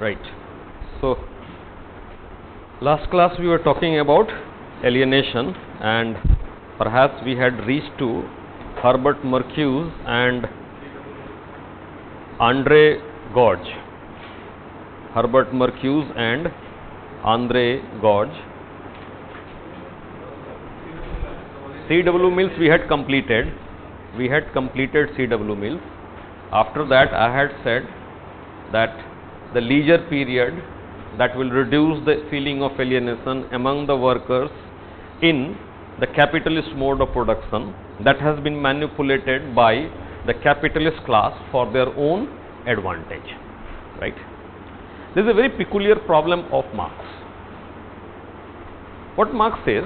Right. So, last class we were talking about alienation, and perhaps we had reached to Herbert Marcuse and Andre Gorge. Herbert Marcuse and Andre Gorge. C.W. Mills we had completed. We had completed C.W. Mills. After that, I had said that the leisure period that will reduce the feeling of alienation among the workers in the capitalist mode of production that has been manipulated by the capitalist class for their own advantage. Right? This is a very peculiar problem of Marx. What Marx says,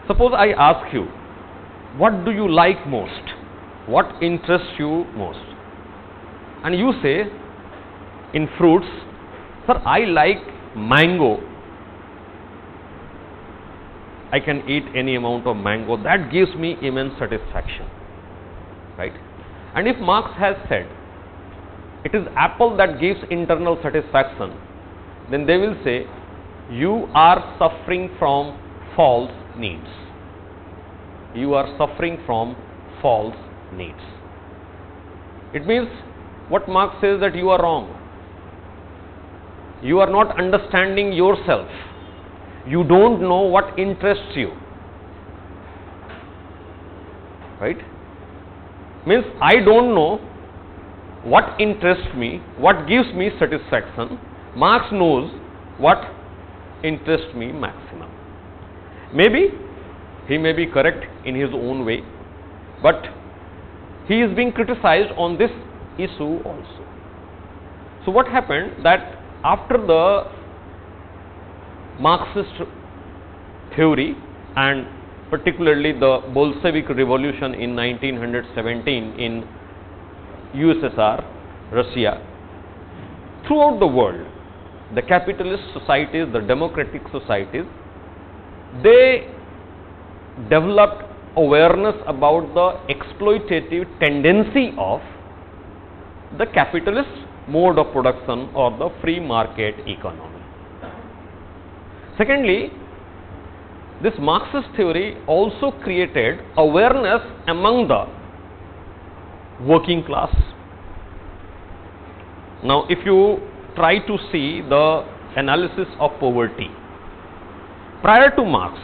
suppose I ask you, what do you like most? What interests you most? And you say, in fruits, sir, I like mango. I can eat any amount of mango. That gives me immense satisfaction. Right? And if Marx has said, it is apple that gives internal satisfaction, then they will say, you are suffering from false needs. You are suffering from false needs. It means what Marx says, that you are wrong. You are not understanding yourself. You don't know what interests you. Right? Means I don't know what interests me, what gives me satisfaction. Marx knows what interests me maximum. Maybe he may be correct in his own way, but he is being criticized on this issue also. So what happened, that after the Marxist theory and particularly the Bolshevik revolution in 1917 in USSR, Russia, throughout the world, the capitalist societies, the democratic societies, they developed awareness about the exploitative tendency of the capitalist mode of production or the free market economy. Secondly, this Marxist theory also created awareness among the working class. Now, if you try to see the analysis of poverty, prior to Marx,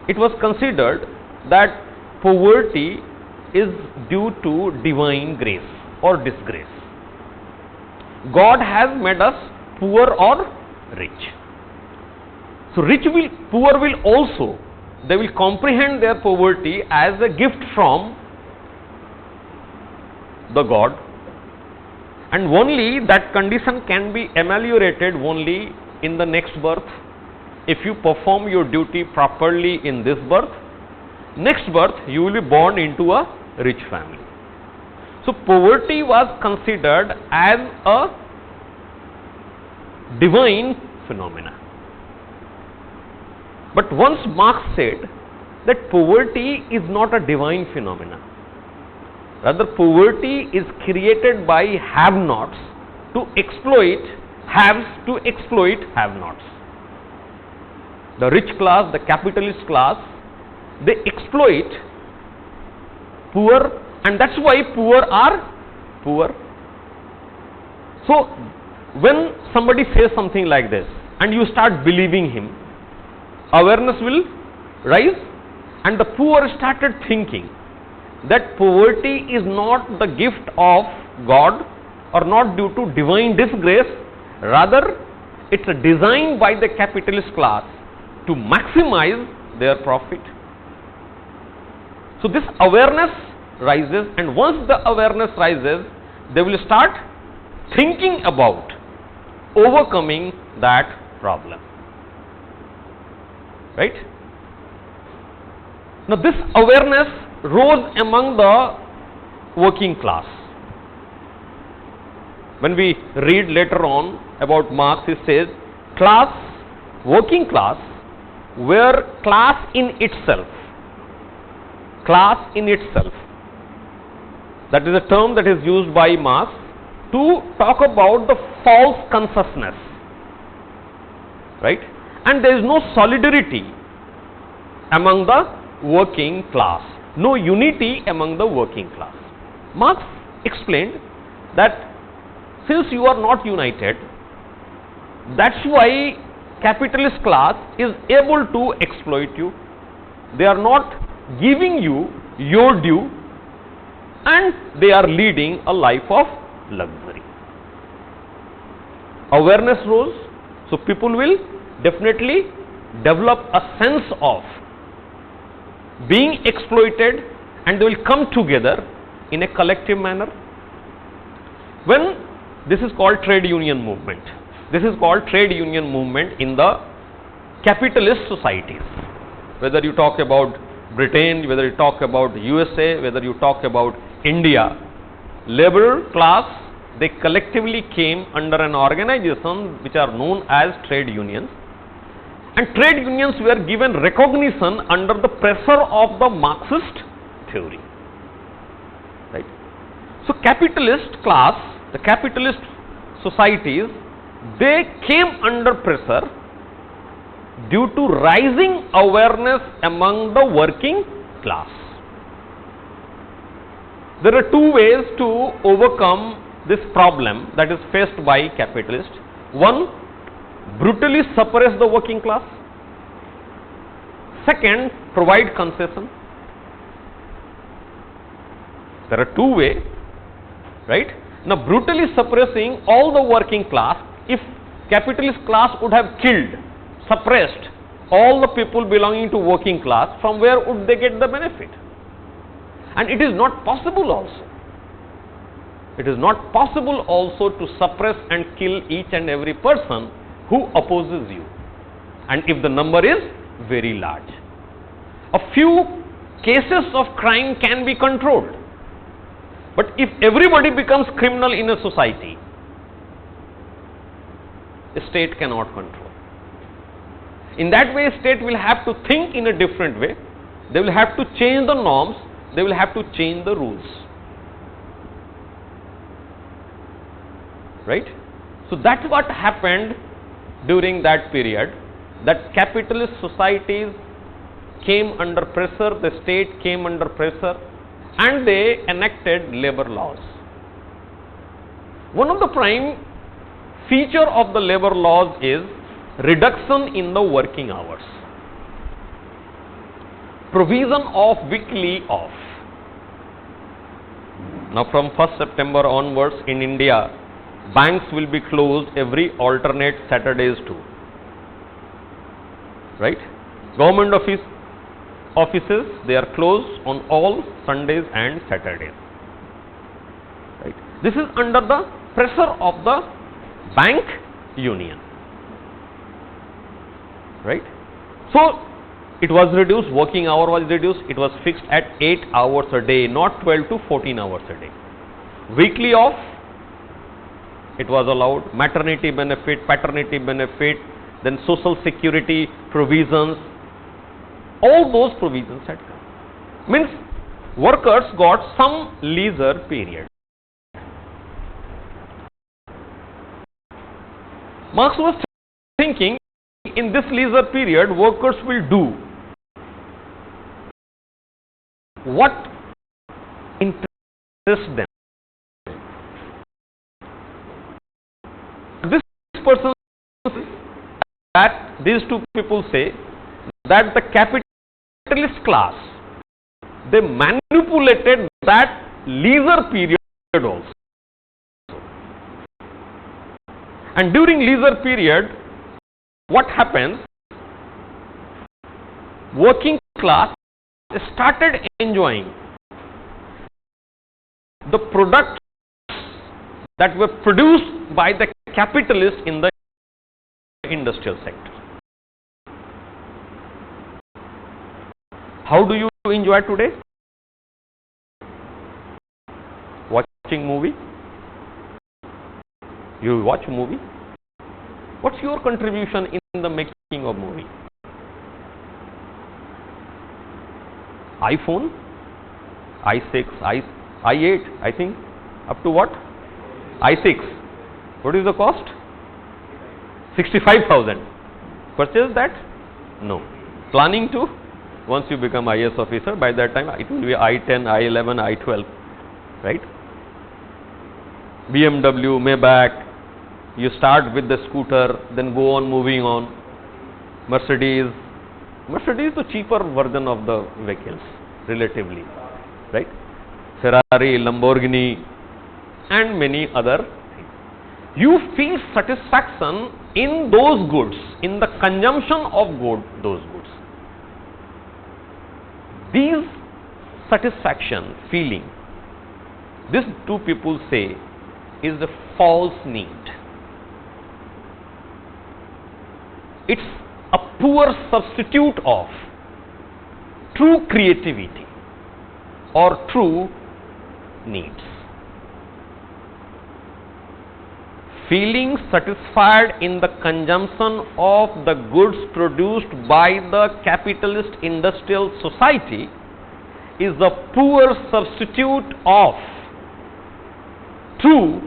it was considered that poverty is due to divine grace or disgrace. God has made us poor or rich. So poor will also, they will comprehend their poverty as a gift from the God, and only that condition can be ameliorated only in the next birth. If you perform your duty properly in this birth, next birth you will be born into a rich family. So poverty was considered as a divine phenomena. But once Marx said that poverty is not a divine phenomena, rather poverty is created by have-nots to exploit haves to exploit have-nots. The rich class, the capitalist class, they exploit poor, and that's why poor are poor. So when somebody says something like this and you start believing him, awareness will rise, and the poor started thinking that poverty is not the gift of God or not due to divine disgrace, rather it's a design by the capitalist class to maximize their profit. So this awareness rises, and once the awareness rises, they will start thinking about overcoming that problem. Right? Now this awareness rose among the working class. When we read later on about Marx, he says, class, working class, were class in itself. Class in itself. That is a term that is used by Marx to talk about the false consciousness, right? And there is no solidarity among the working class, no unity among the working class. Marx explained that since you are not united, that's why capitalist class is able to exploit you. They are not giving you your due, and they are leading a life of luxury. Awareness rose, so people will definitely develop a sense of being exploited, and they will come together in a collective manner. When this is called trade union movement. This is called trade union movement in the capitalist societies. Whether you talk about Britain, whether you talk about USA, whether you talk about India, labor class, they collectively came under an organization which are known as trade unions, and trade unions were given recognition under the pressure of the Marxist theory, right? So capitalist class, the capitalist societies, they came under pressure due to rising awareness among the working class. There are two ways to overcome this problem that is faced by capitalists. One, brutally suppress the working class. Second, provide concession. There are two ways, right? Now, brutally suppressing all the working class, if capitalist class would have killed, suppressed all the people belonging to working class, from where would they get the benefit? And it is not possible also. It is not possible also to suppress and kill each and every person who opposes you, and if the number is very large. A few cases of crime can be controlled, but if everybody becomes criminal in a society, a state cannot control. In that way, state will have to think in a different way. They will have to change the norms, they will have to change the rules, right? So that's what happened during that period, that capitalist societies came under pressure, the state came under pressure, and they enacted labor laws. One of the prime feature of the labor laws is reduction in the working hours, provision of weekly off. Now from 1st September onwards in India, banks will be closed every alternate Saturdays too, right? Government offices, they are closed on all Sundays and Saturdays, right? This is under the pressure of the bank union, right? So it was reduced, working hour was reduced, it was fixed at 8 hours a day, not 12 to 14 hours a day. Weekly off, it was allowed, maternity benefit, paternity benefit, then social security provisions, all those provisions had come. Means workers got some leisure period. Marx was thinking, in this leisure period, workers will do what interests them. This person, that these two people say that the capitalist class, they manipulated that leisure period also. And during leisure period, what happens? Working class started enjoying the products that were produced by the capitalists in the industrial sector. How do you enjoy today? Watching movie? You watch movie? What's your contribution in the making of movie? iPhone, i6, i8, I think, up to what? I6. What is the cost? 65,000. Purchase that? No. Planning to? Once you become IS officer, by that time it will be I10, I11, I12, right? BMW, Maybach, you start with the scooter, then go on moving on. Mercedes the cheaper version of the vehicles, relatively, right? Ferrari, Lamborghini, and many other things. You feel satisfaction in those goods, in the consumption of those goods. These satisfaction feeling, these two people say, is a false need. It's a poor substitute of true creativity or true needs. Feeling satisfied in the consumption of the goods produced by the capitalist industrial society is the poor substitute of true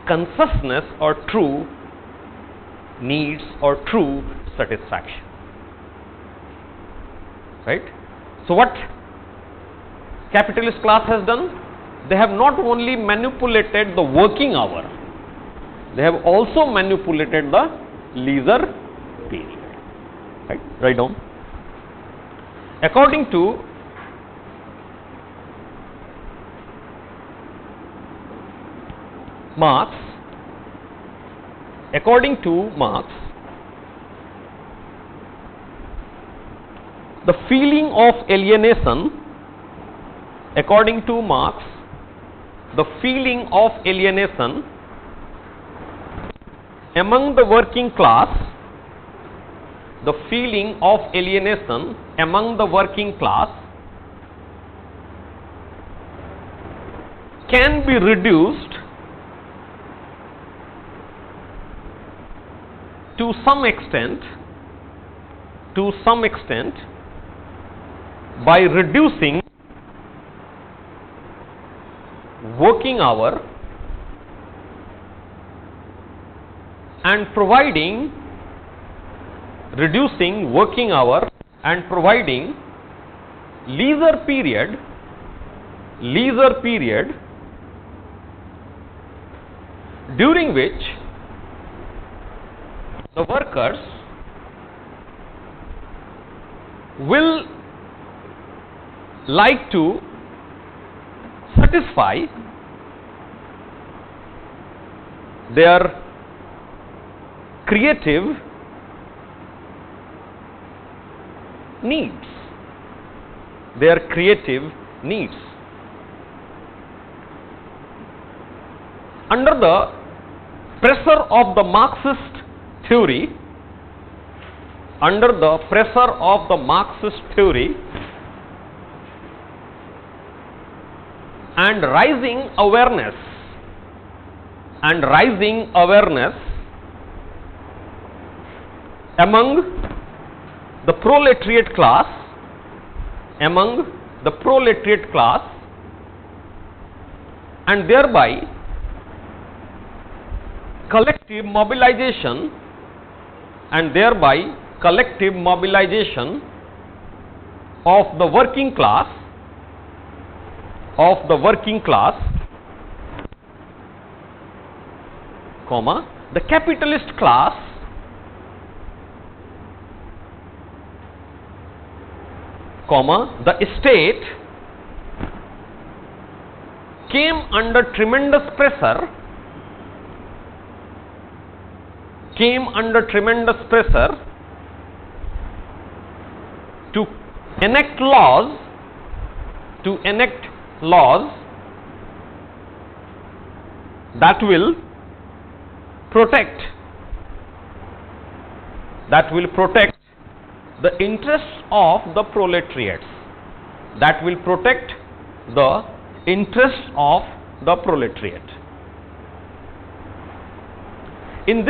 consciousness or true needs or true satisfaction. Right? So what capitalist class has done? They have not only manipulated the working hour, they have also manipulated the leisure period. Right? Write down. According to Marx, the feeling of alienation, according to Marx, the feeling of alienation among the working class, the feeling of alienation among the working class can be reduced to some extent by reducing working hour and providing leisure period during which the workers will like to satisfy their creative needs. Under the pressure of the Marxist theory, and rising awareness among the proletariat class, and thereby collective mobilization of the working class, the capitalist class the state came under tremendous pressure to enact laws that will protect the interests of the proletariats, In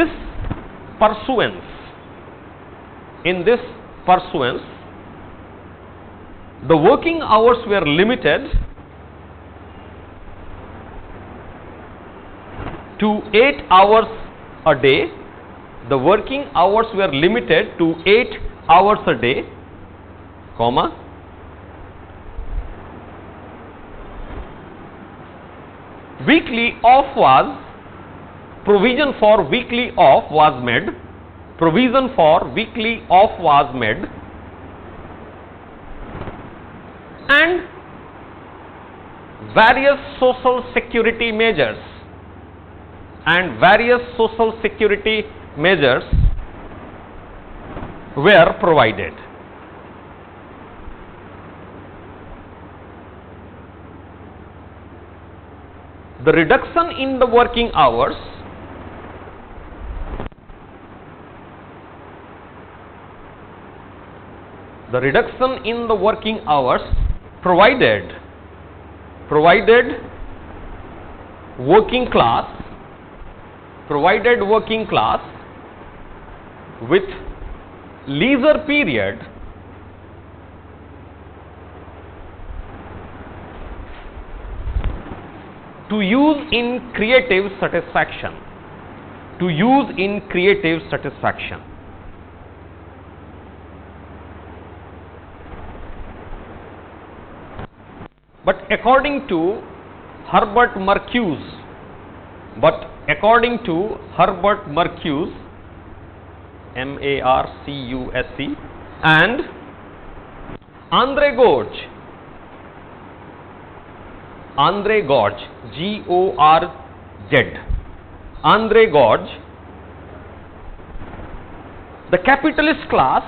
this pursuance, the working hours were limited to 8 hours a day. The working hours were limited to 8 hours a day, comma, weekly off was, provision for weekly off was made, provision for weekly off was made, and various social security measures were provided. The reduction in the working hours provided working class with leisure period to use in creative satisfaction. But according to Herbert Marcuse, Marcuse, and Andre Gorge, G-O-R-Z, Andre Gorge, the capitalist class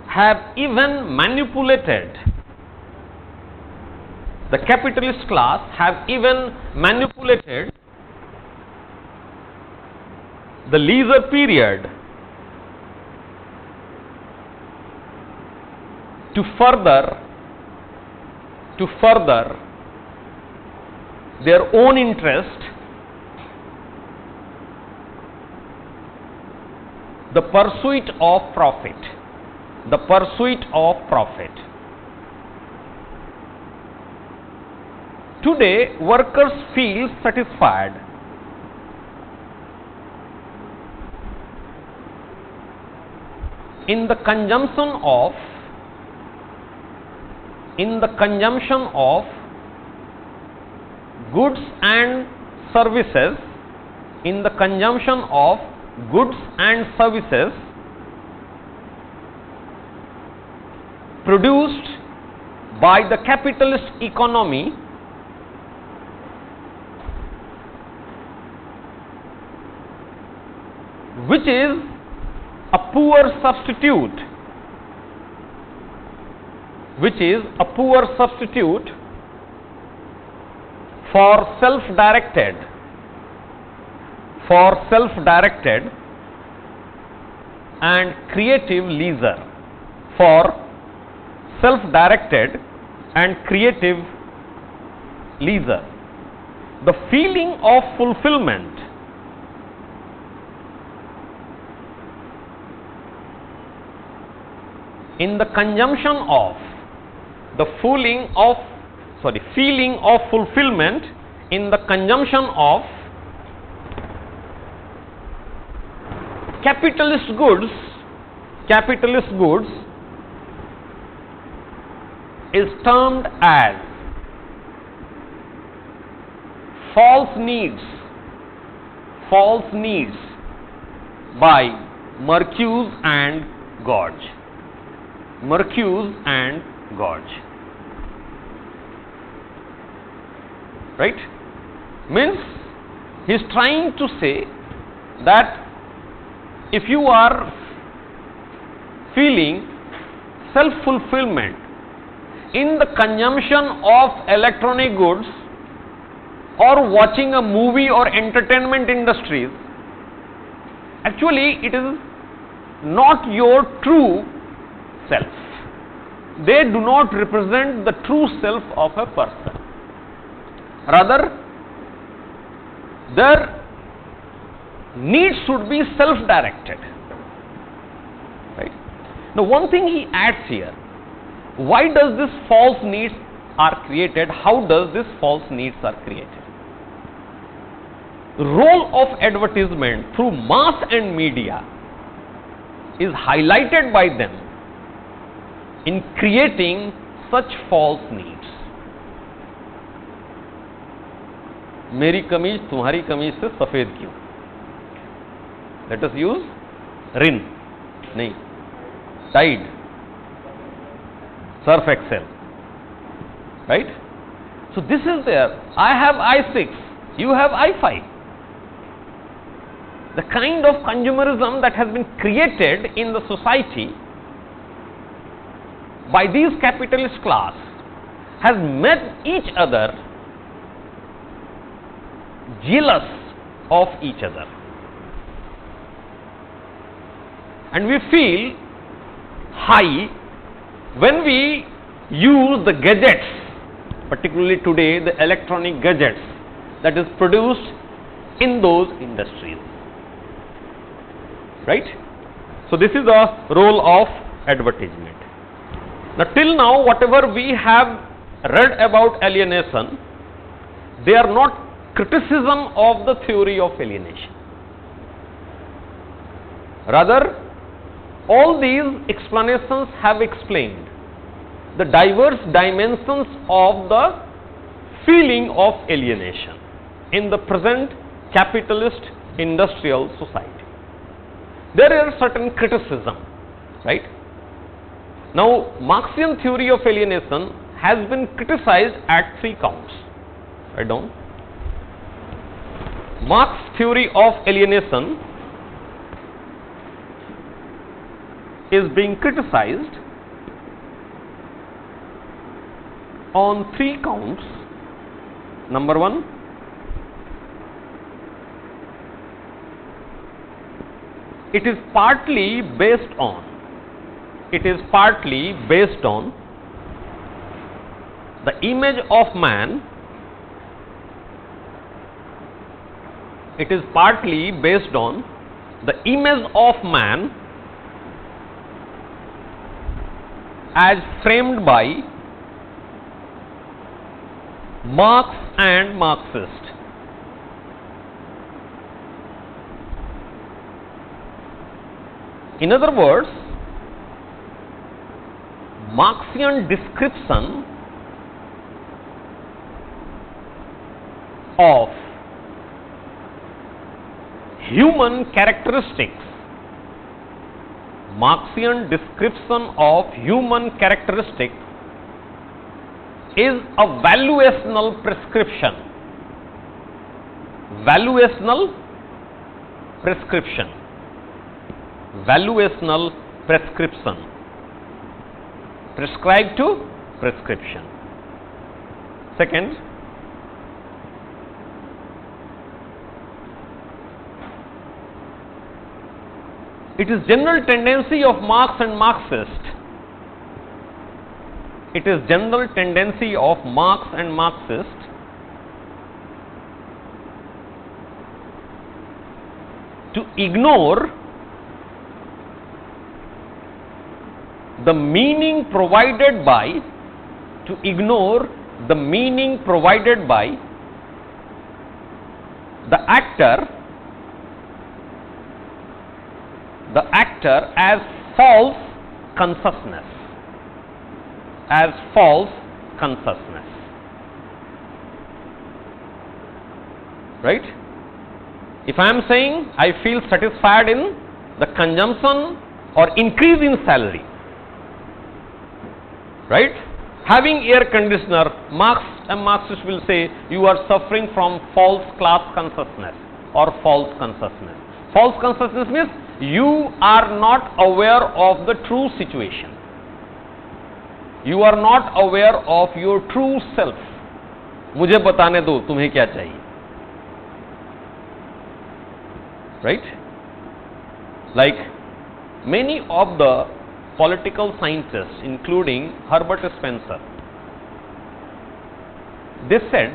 have even manipulated the leisure period to further their own interest, the pursuit of profit. Today, workers feel satisfied in the consumption of goods and services, produced by the capitalist economy, which is a poor substitute for self-directed and creative leisure, The feeling of fulfillment in the consumption of feeling of fulfillment in the consumption of capitalist goods is termed as false needs by Marcuse and Gorge. Right? Means he is trying to say that if you are feeling self-fulfillment in the consumption of electronic goods or watching a movie or entertainment industries, actually it is not your true self. They do not represent the true self of a person. Rather, their needs should be self-directed. Right? Now, one thing he adds here, why does this false needs are created, how does this false needs are created? Role of advertisement through mass and media is highlighted by them in creating such false needs. मेरी कमीज तुम्हारी कमीज से सफेद क्यों? Let us use Rin नहीं, Tide, Surf Excel, right? So this is there. I have I6, you have I5. The kind of consumerism that has been created in the society by these capitalist class has made each other jealous of each other, and we feel high when we use the gadgets, particularly today the electronic gadgets that is produced in those industries, right? So this is the role of advertisement. Now till now whatever we have read about alienation, they are not criticism of the theory of alienation. Rather, all these explanations have explained the diverse dimensions of the feeling of alienation in the present capitalist industrial society. There are certain criticism, right? Now, Marxian theory of alienation has been criticized at 3 counts. Write down. Marx theory of alienation is being criticized on 3 counts. Number 1, it is partly based on the image of man. It is partly based on the image of man as framed by Marx and Marxist. In other words, Marxian description of human characteristics, Marxian description of human characteristics is a valuational prescription. Valuational prescription. Valuational prescription. Prescribed to prescription. Second, it is general tendency of Marx and Marxist. It is general tendency of Marx and Marxist to ignore the meaning provided by the actor as false consciousness, right? If I am saying I feel satisfied in the consumption or increase in salary, right? Having air conditioner, Marx and Marxists will say you are suffering from false class consciousness or false consciousness. False consciousness means you are not aware of the true situation. You are not aware of your true self. मुझे बताने दो तुम्हें क्या चाहिए, right? Like many of the political scientists, including Herbert Spencer, they said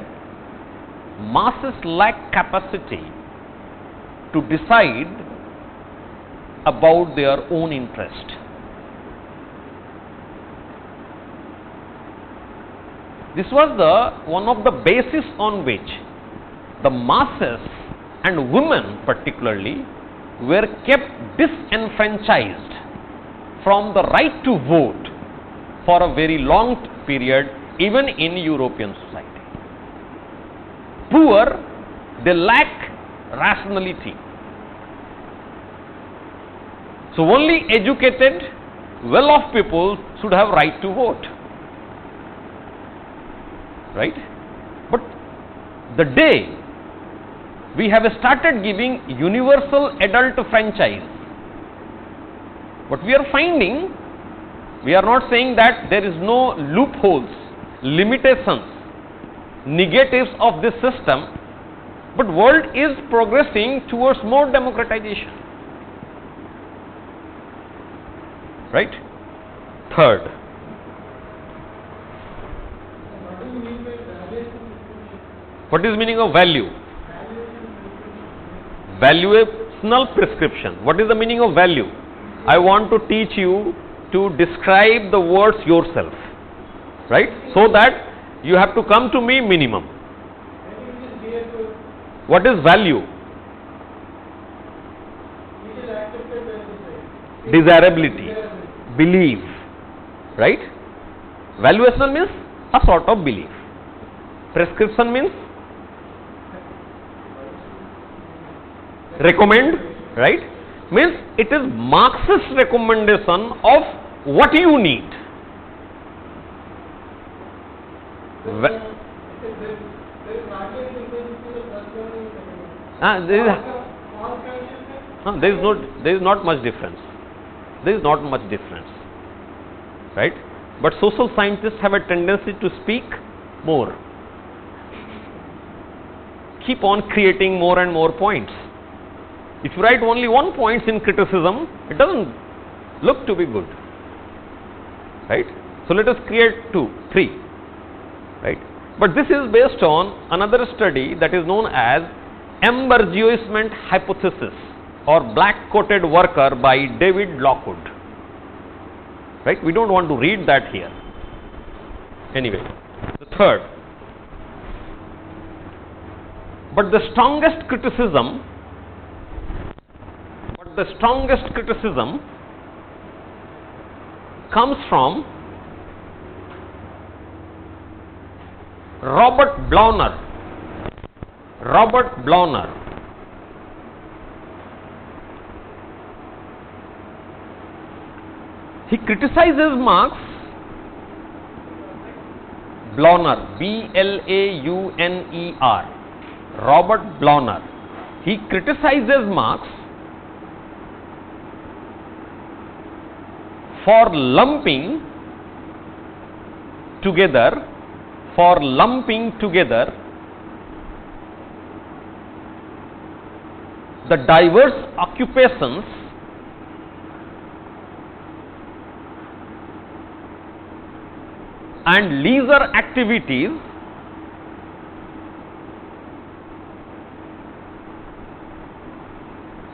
masses lack capacity to decide about their own interest. This was one of the basis on which the masses and women particularly were kept disenfranchised from the right to vote for a very long period, even in European society. Poor, they lack rationality. So only educated, well-off people should have right to vote. Right? But the day we have started giving universal adult franchise, what we are finding, we are not saying that there is no loopholes, limitations, negatives of this system, but world is progressing towards more democratization. Right? Third, what is meaning of value? Valuational prescription. What is the meaning of value? I want to teach you to describe the words yourself, right? So that you have to come to me minimum. What is value? Desirability, belief, right? Valuational means a sort of belief. Prescription means recommend, right? Means it is Marxist recommendation of what you need. There is not much difference. There is not much difference, right? But social scientists have a tendency to speak more, keep on creating more and more points. If you write only one point in criticism, it doesn't look to be good, right? So let us create 2, 3, right? But this is based on another study that is known as embarrassment hypothesis or black-coated worker by David Lockwood, right? We don't want to read that here. Anyway, the third, but the strongest criticism comes from Robert Blauner. He criticizes Marx. Blauner, B-L-A-U-N-E-R, Robert Blauner. He criticizes Marx for lumping together the diverse occupations and leisure activities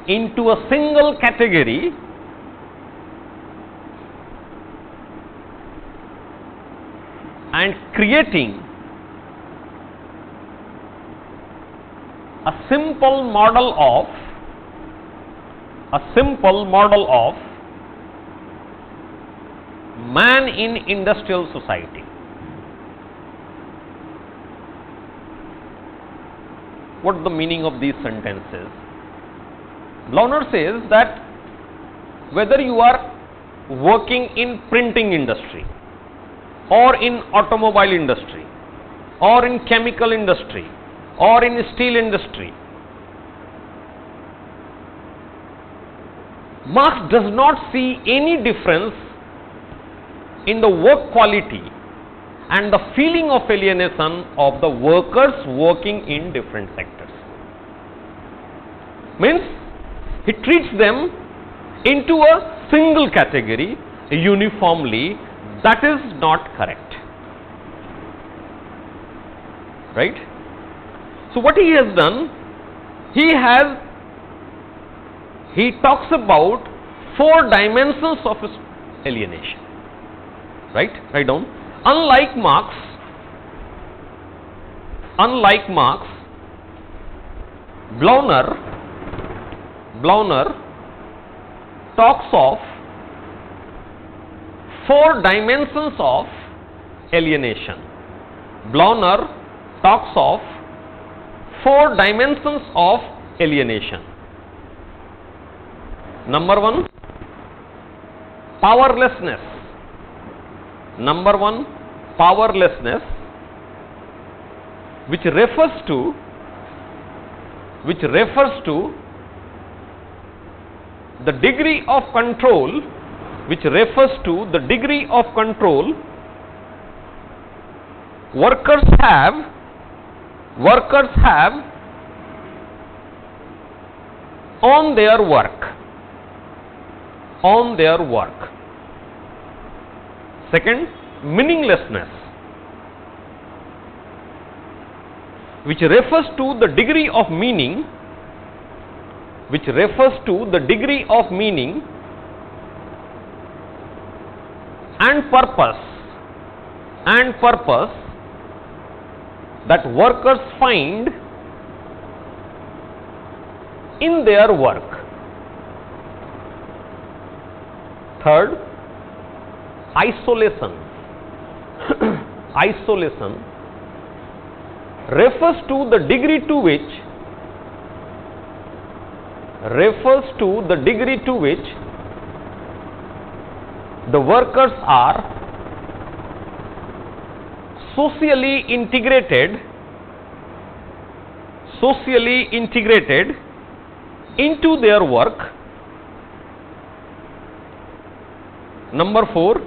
into a single category and creating a simple model of man in industrial society. What is the meaning of these sentences? Blauner says that whether you are working in printing industry or in automobile industry or in chemical industry or in steel industry, Marx does not see any difference in the work quality and the feeling of alienation of the workers working in different sectors. Means he treats them into a single category uniformly. That is not correct, right? So what he has done, he talks about 4 dimensions of alienation, right? Write down. Unlike Marx, unlike Marx, Blauner talks of 4 dimensions of alienation. Blauner talks of 4 dimensions of alienation. Number 1, powerlessness. Number 1, powerlessness, which refers to the degree of control, workers have on their work. Second, meaninglessness, which refers to the degree of meaning and purpose that workers find in their work. Third, isolation. Isolation refers to the degree to which the workers are socially integrated into their work. Number 4,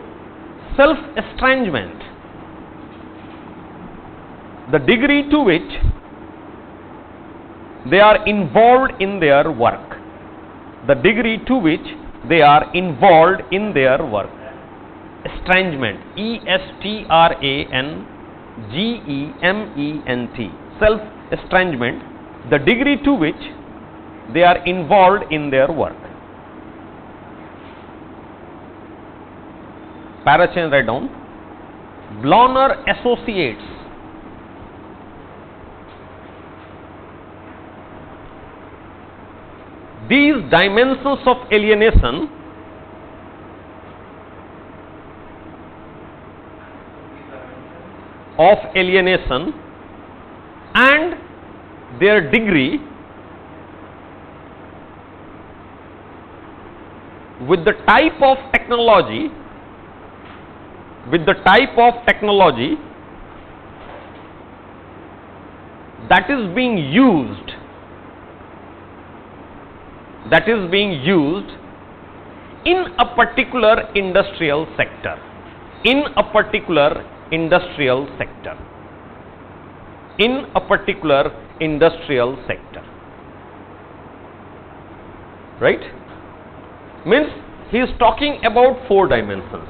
self-estrangement, the degree to which they are involved in their work. Estrangement, E-S-T-R-A-N-G-E-M-E-N-T, self-estrangement, the degree to which they are involved in their work. Parachain, write down. Blauner associates these dimensions of alienation and their degree with the type of technology that is being used in a particular industrial sector. Right? Means he is talking about 4 dimensions: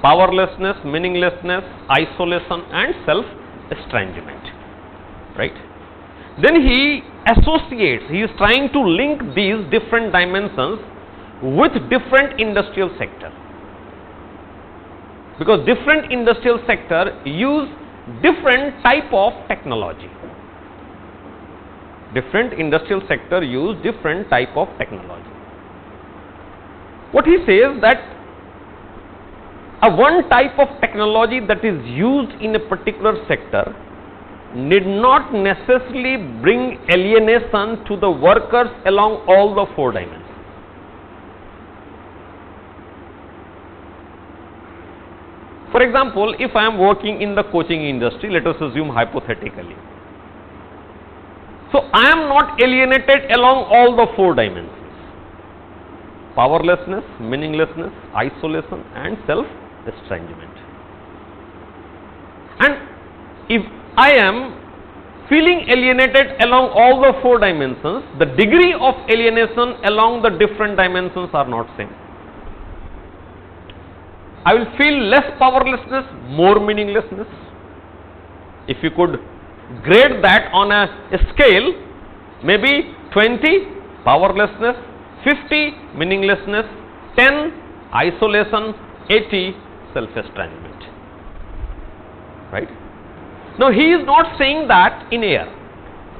powerlessness, meaninglessness, isolation and self-estrangement. Right? Then he is trying to link these different dimensions with different industrial sector, because different industrial sector use different type of technology. What he says that one type of technology that is used in a particular sector need not necessarily bring alienation to the workers along all the 4 dimensions. For example, if I am working in the coaching industry, let us assume hypothetically. So I am not alienated along all the 4 dimensions: powerlessness, meaninglessness, isolation and self-estrangement. And if I am feeling alienated along all the 4 dimensions, the degree of alienation along the different dimensions are not same. I will feel less powerlessness, more meaninglessness. If you could grade that on a scale, maybe 20 powerlessness, 50 meaninglessness, 10 isolation, 80 self-estrangement. Right? Now he is not saying that in air,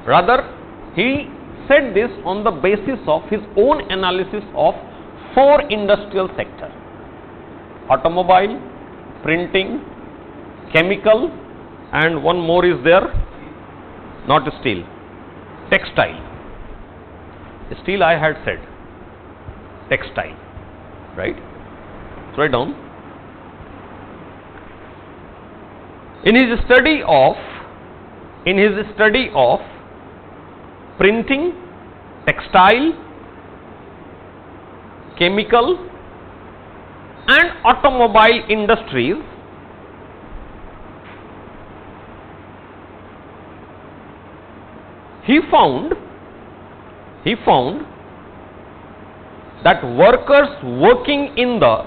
rather he said this on the basis of his own analysis of 4 industrial sectors: automobile, printing, chemical, and one more is there, not steel, textile. Steel I had said, textile, right? So write down. In his study of printing, textile, chemical and automobile industries, he found that workers working in the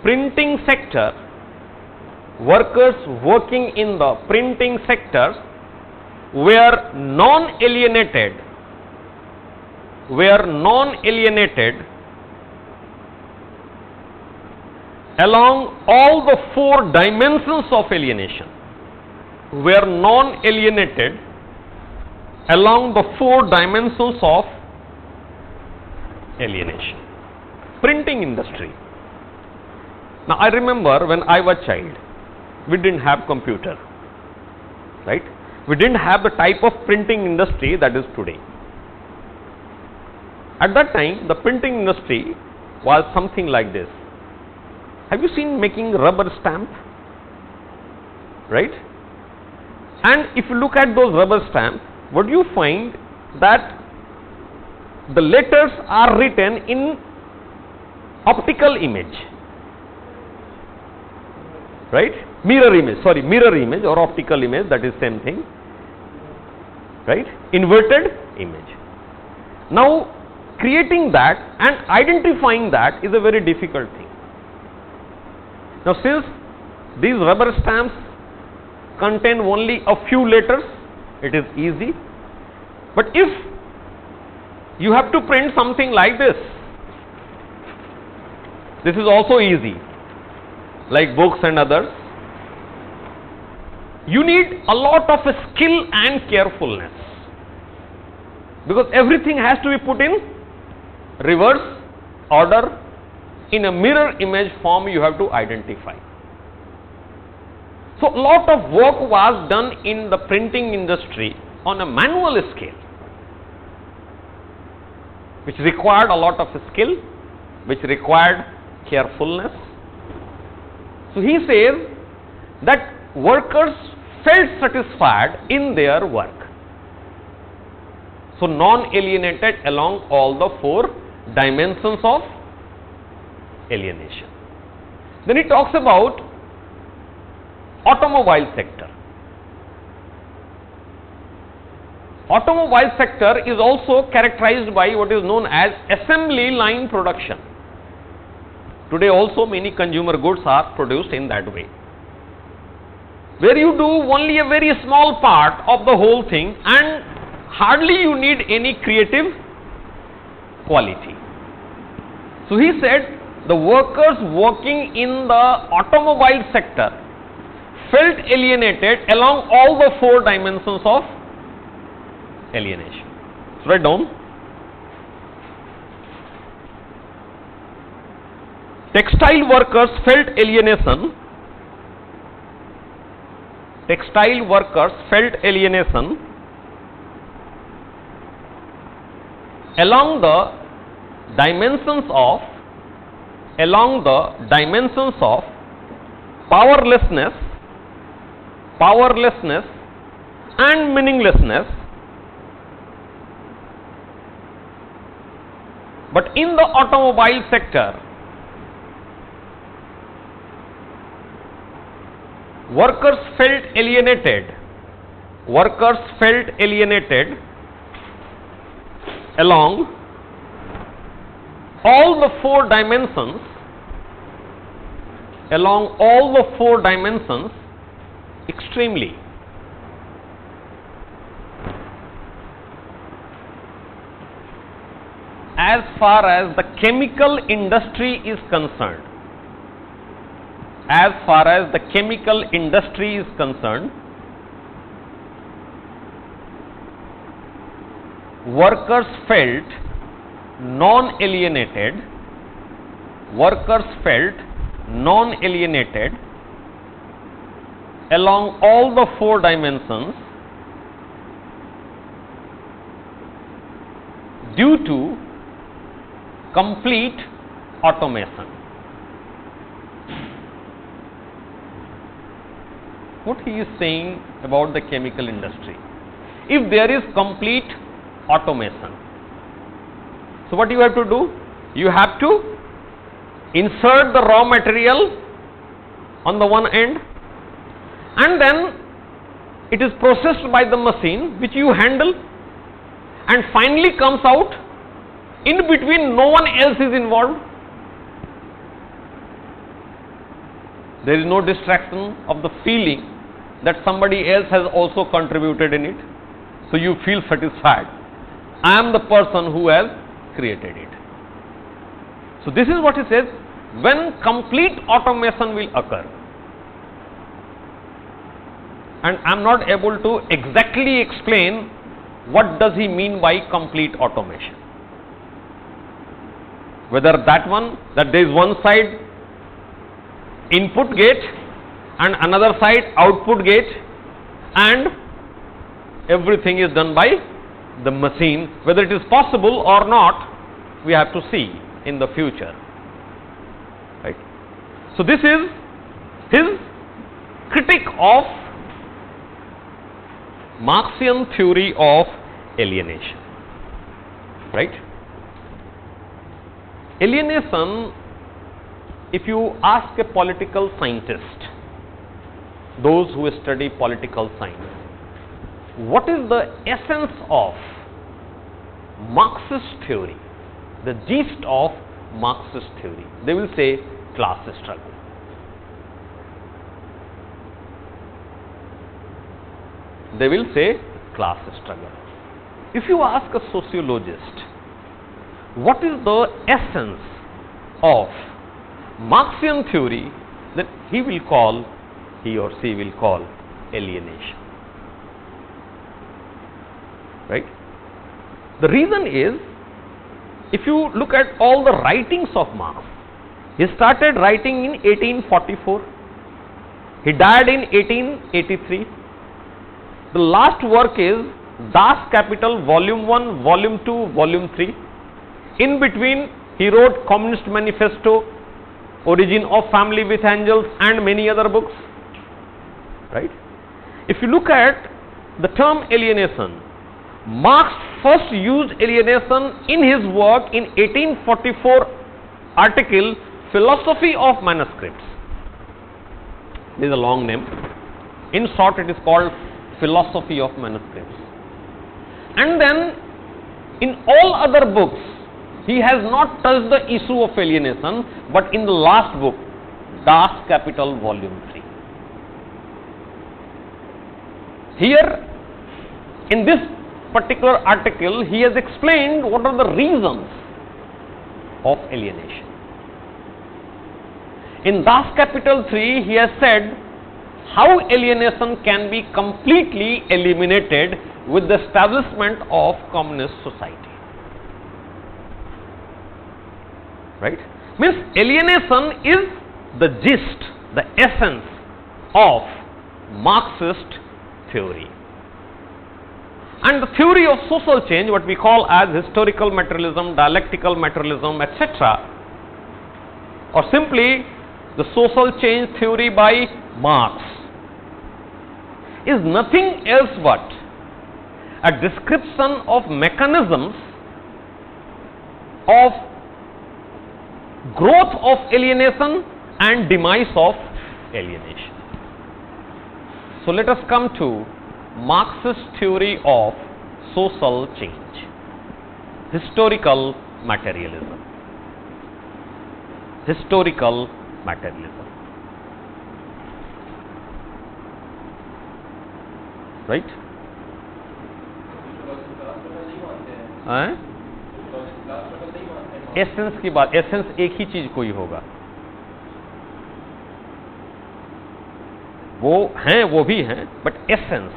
printing sector, workers working in the printing sectors were non-alienated along all the 4 dimensions of alienation, were non-alienated along the 4 dimensions of alienation. Printing industry. Now I remember when I was child, we didn't have computer, right? We didn't have the type of printing industry that is today. At that time, the printing industry was something like this. Have you seen making rubber stamp? Right? And if you look at those rubber stamps, what you find that the letters are written in optical image, right? Mirror image or optical image, that is same thing, right? Inverted image. Now creating that and identifying that is a very difficult thing. Now since these rubber stamps contain only a few letters, it is easy. But if you have to print something like this is also easy, like books and others. You need a lot of skill and carefulness, because everything has to be put in reverse order. In a mirror image form you have to identify. So a lot of work was done in the printing industry on a manual scale, which required a lot of skill, which required carefulness. So he says that workers felt satisfied in their work. So non-alienated along all the 4 dimensions of alienation. Then he talks about automobile sector. Automobile sector is also characterized by what is known as assembly line production. Today also many consumer goods are produced in that way, where you do only a very small part of the whole thing and hardly you need any creative quality. So he said the workers working in the automobile sector felt alienated along all the 4 dimensions of alienation. So write down. Textile workers felt alienation. Textile workers felt alienation along the dimensions of powerlessness and meaninglessness. But in the automobile sector, workers felt alienated along all the 4 dimensions extremely. As far as the chemical industry is concerned, as far as the chemical industry is concerned, workers felt non-alienated, along all the four dimensions due to complete automation. What he is saying about the chemical industry? If there is complete automation, so what you have to do? You have to insert the raw material on the one end, and then it is processed by the machine which you handle, and finally comes out. In between, no one else is involved. There is no distraction of the feeling that somebody else has also contributed in it. So you feel satisfied. I am the person who has created it. So this is what he says, when complete automation will occur. And I am not able to exactly explain what does he mean by complete automation. Whether that there is one side input gate and another side output gate, and everything is done by the machine. Whether it is possible or not, we have to see in the future. Right? So this is his critique of Marxian theory of alienation. Right? Alienation, if you ask a political scientist, those who study political science, what is the essence of Marxist theory, the gist of Marxist theory? They will say class struggle. They will say class struggle. If you ask a sociologist, what is the essence of Marxian theory, then he or she will call alienation. Right? The reason is, if you look at all the writings of Marx, he started writing in 1844, he died in 1883. The last work is Das Kapital, Volume 1, Volume 2, Volume 3. In between, he wrote Communist Manifesto, Origin of Family with Angels, and many other books. Right? If you look at the term alienation, Marx first used alienation in his work in 1844 article Philosophy of Manuscripts. This is a long name. In short, it is called Philosophy of Manuscripts. And then in all other books, he has not touched the issue of alienation, but in the last book, Das Kapital, Volume 3. Here, in this particular article, he has explained what are the reasons of alienation. In Das Kapital 3, he has said how alienation can be completely eliminated with the establishment of communist society. Right? Means alienation is the gist, the essence of Marxist theory. And the theory of social change, what we call as historical materialism, dialectical materialism, etc., or simply the social change theory by Marx, is nothing else but a description of mechanisms of growth of alienation and demise of alienation. So let us come to Marxist theory of social change, historical materialism. Historical materialism. Right? Essence की बात, essence एक ही चीज कोई होगा, वो हैं, वो भी हैं, but essence,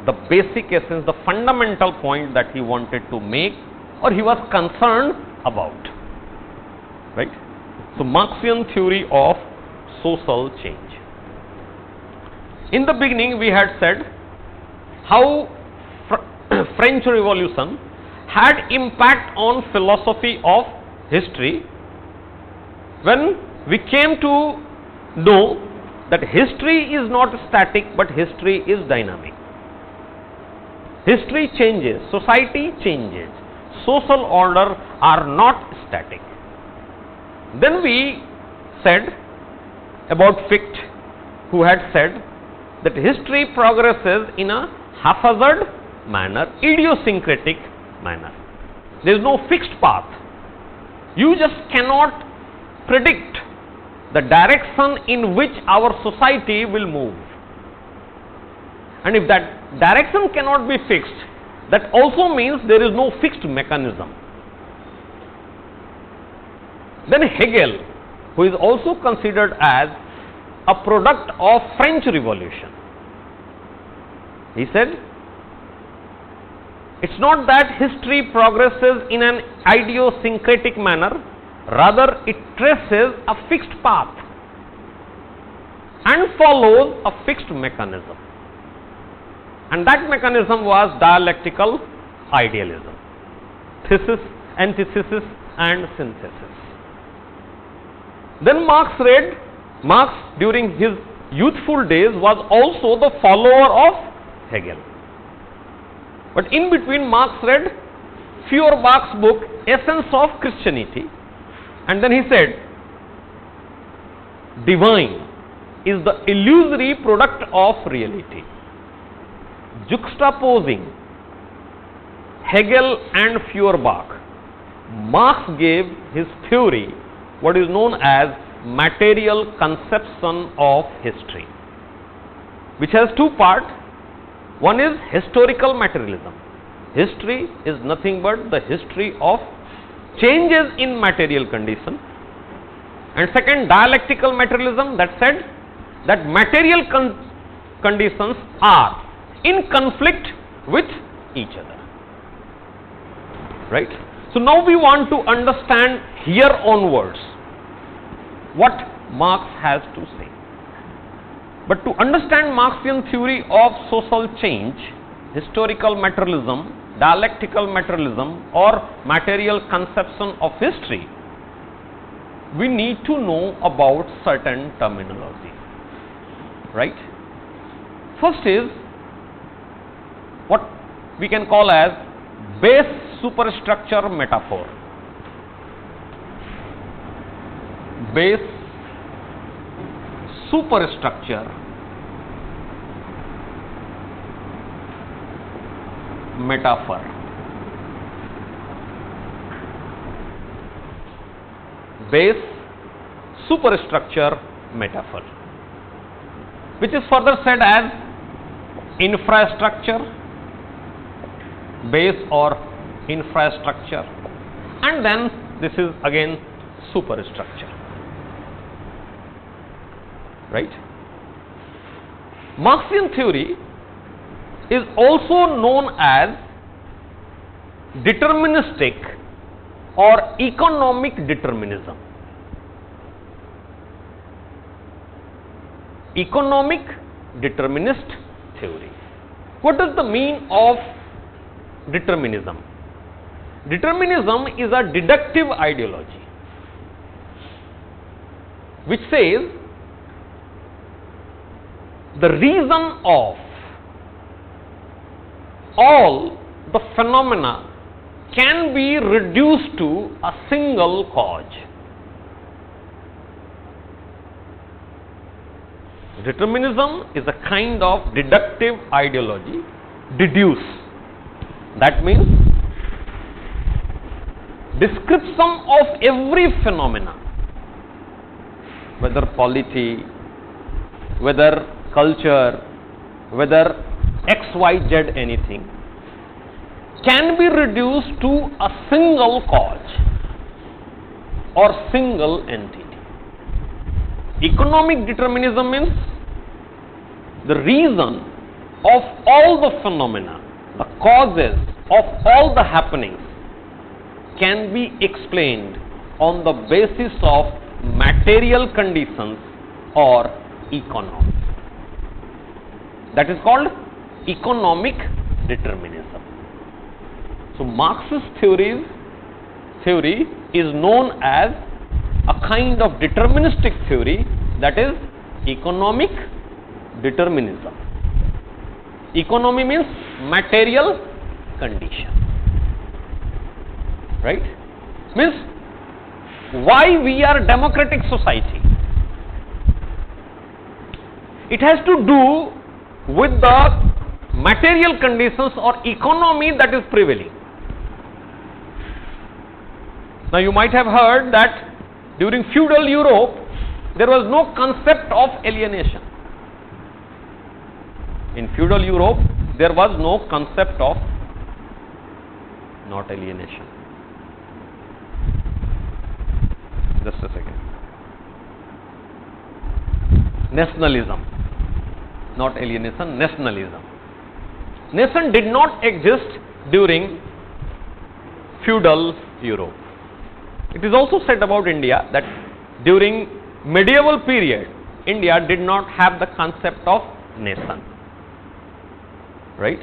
the basic essence, the fundamental point that he wanted to make or he was concerned about, right? So Marxian theory of social change. In the beginning we had said how French Revolution had impact on philosophy of history when we came to know that history is not static but history is dynamic. History changes, society changes, social order are not static. Then we said about Fichte, who had said that history progresses in a haphazard manner, idiosyncratic manner. There is no fixed path. You just cannot predict the direction in which our society will move. And if that direction cannot be fixed, that also means there is no fixed mechanism. Then Hegel, who is also considered as a product of French Revolution, he said, it's not that history progresses in an idiosyncratic manner, rather it traces a fixed path and follows a fixed mechanism. And that mechanism was dialectical idealism, thesis, antithesis and synthesis. Then Marx during his youthful days was also the follower of Hegel. But in between Marx read Feuerbach's book Essence of Christianity, and then he said, divine is the illusory product of reality. Juxtaposing Hegel and Feuerbach, Marx gave his theory what is known as material conception of history, which has two parts. One is historical materialism. History is nothing but the history of changes in material condition. And second, dialectical materialism, that said that material conditions are in conflict with each other, right? So now we want to understand here onwards what Marx has to say. But to understand Marxian theory of social change, historical materialism, dialectical materialism or material conception of history, we need to know about certain terminology, right? First is what we can call as base superstructure metaphor. Base superstructure metaphor. Base superstructure metaphor, which is further said as infrastructure, base or infrastructure, and then this is again superstructure, right? Marxian theory is also known as deterministic or economic determinism. Economic determinist theory. What does the mean of determinism? Determinism is a deductive ideology which says the reason of all the phenomena can be reduced to a single cause. Determinism is a kind of deductive ideology. Deduce, that means description of every phenomena, whether polity, whether culture, whether XYZ anything, can be reduced to a single cause or single entity. Economic determinism means the reason of all the phenomena, the causes of all the happenings can be explained on the basis of material conditions or economy. That is called economic determinism. So Marxist theory is known as a kind of deterministic theory, that is economic determinism. Economy means material condition, right? Means why we are a democratic society. It has to do with the material conditions or economy that is prevailing. Now you might have heard that during feudal Europe there was no concept of alienation. In feudal Europe there was no concept of not alienation. Just a second. Nationalism, not alienation, nationalism. Nation did not exist during feudal Europe. It is also said about India that during medieval period, India did not have the concept of nation. Right?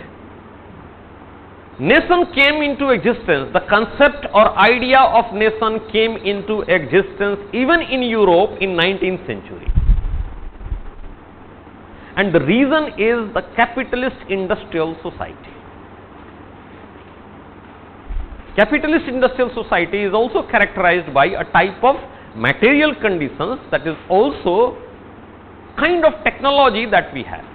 Nation came into existence, the concept or idea of nation came into existence even in Europe in 19th century. And the reason is the capitalist industrial society. Capitalist industrial society is also characterized by a type of material conditions that is also kind of technology that we have.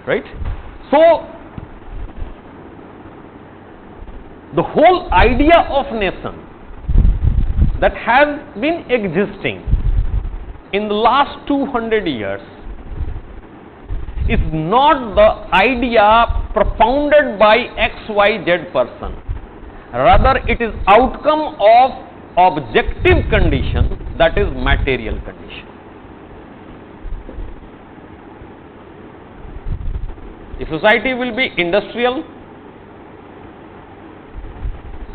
Right? So, the whole idea of nation that has been existing in the last 200 years is not the idea propounded by XYZ person. Rather, it is outcome of objective condition, that is material condition. If society will be industrial,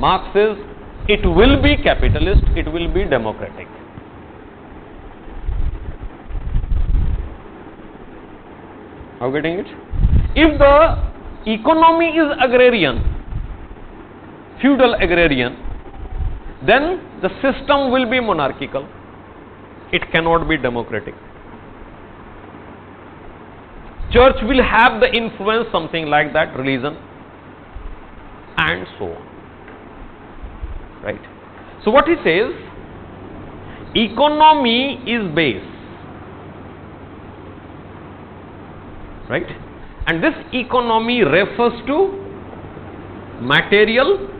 Marx says it will be capitalist, it will be democratic. Are you getting it? If the economy is agrarian, feudal agrarian, then the system will be monarchical. It cannot be democratic. Church will have the influence, something like that, religion, and so on. Right? So what he says, economy is base. Right? And this economy refers to material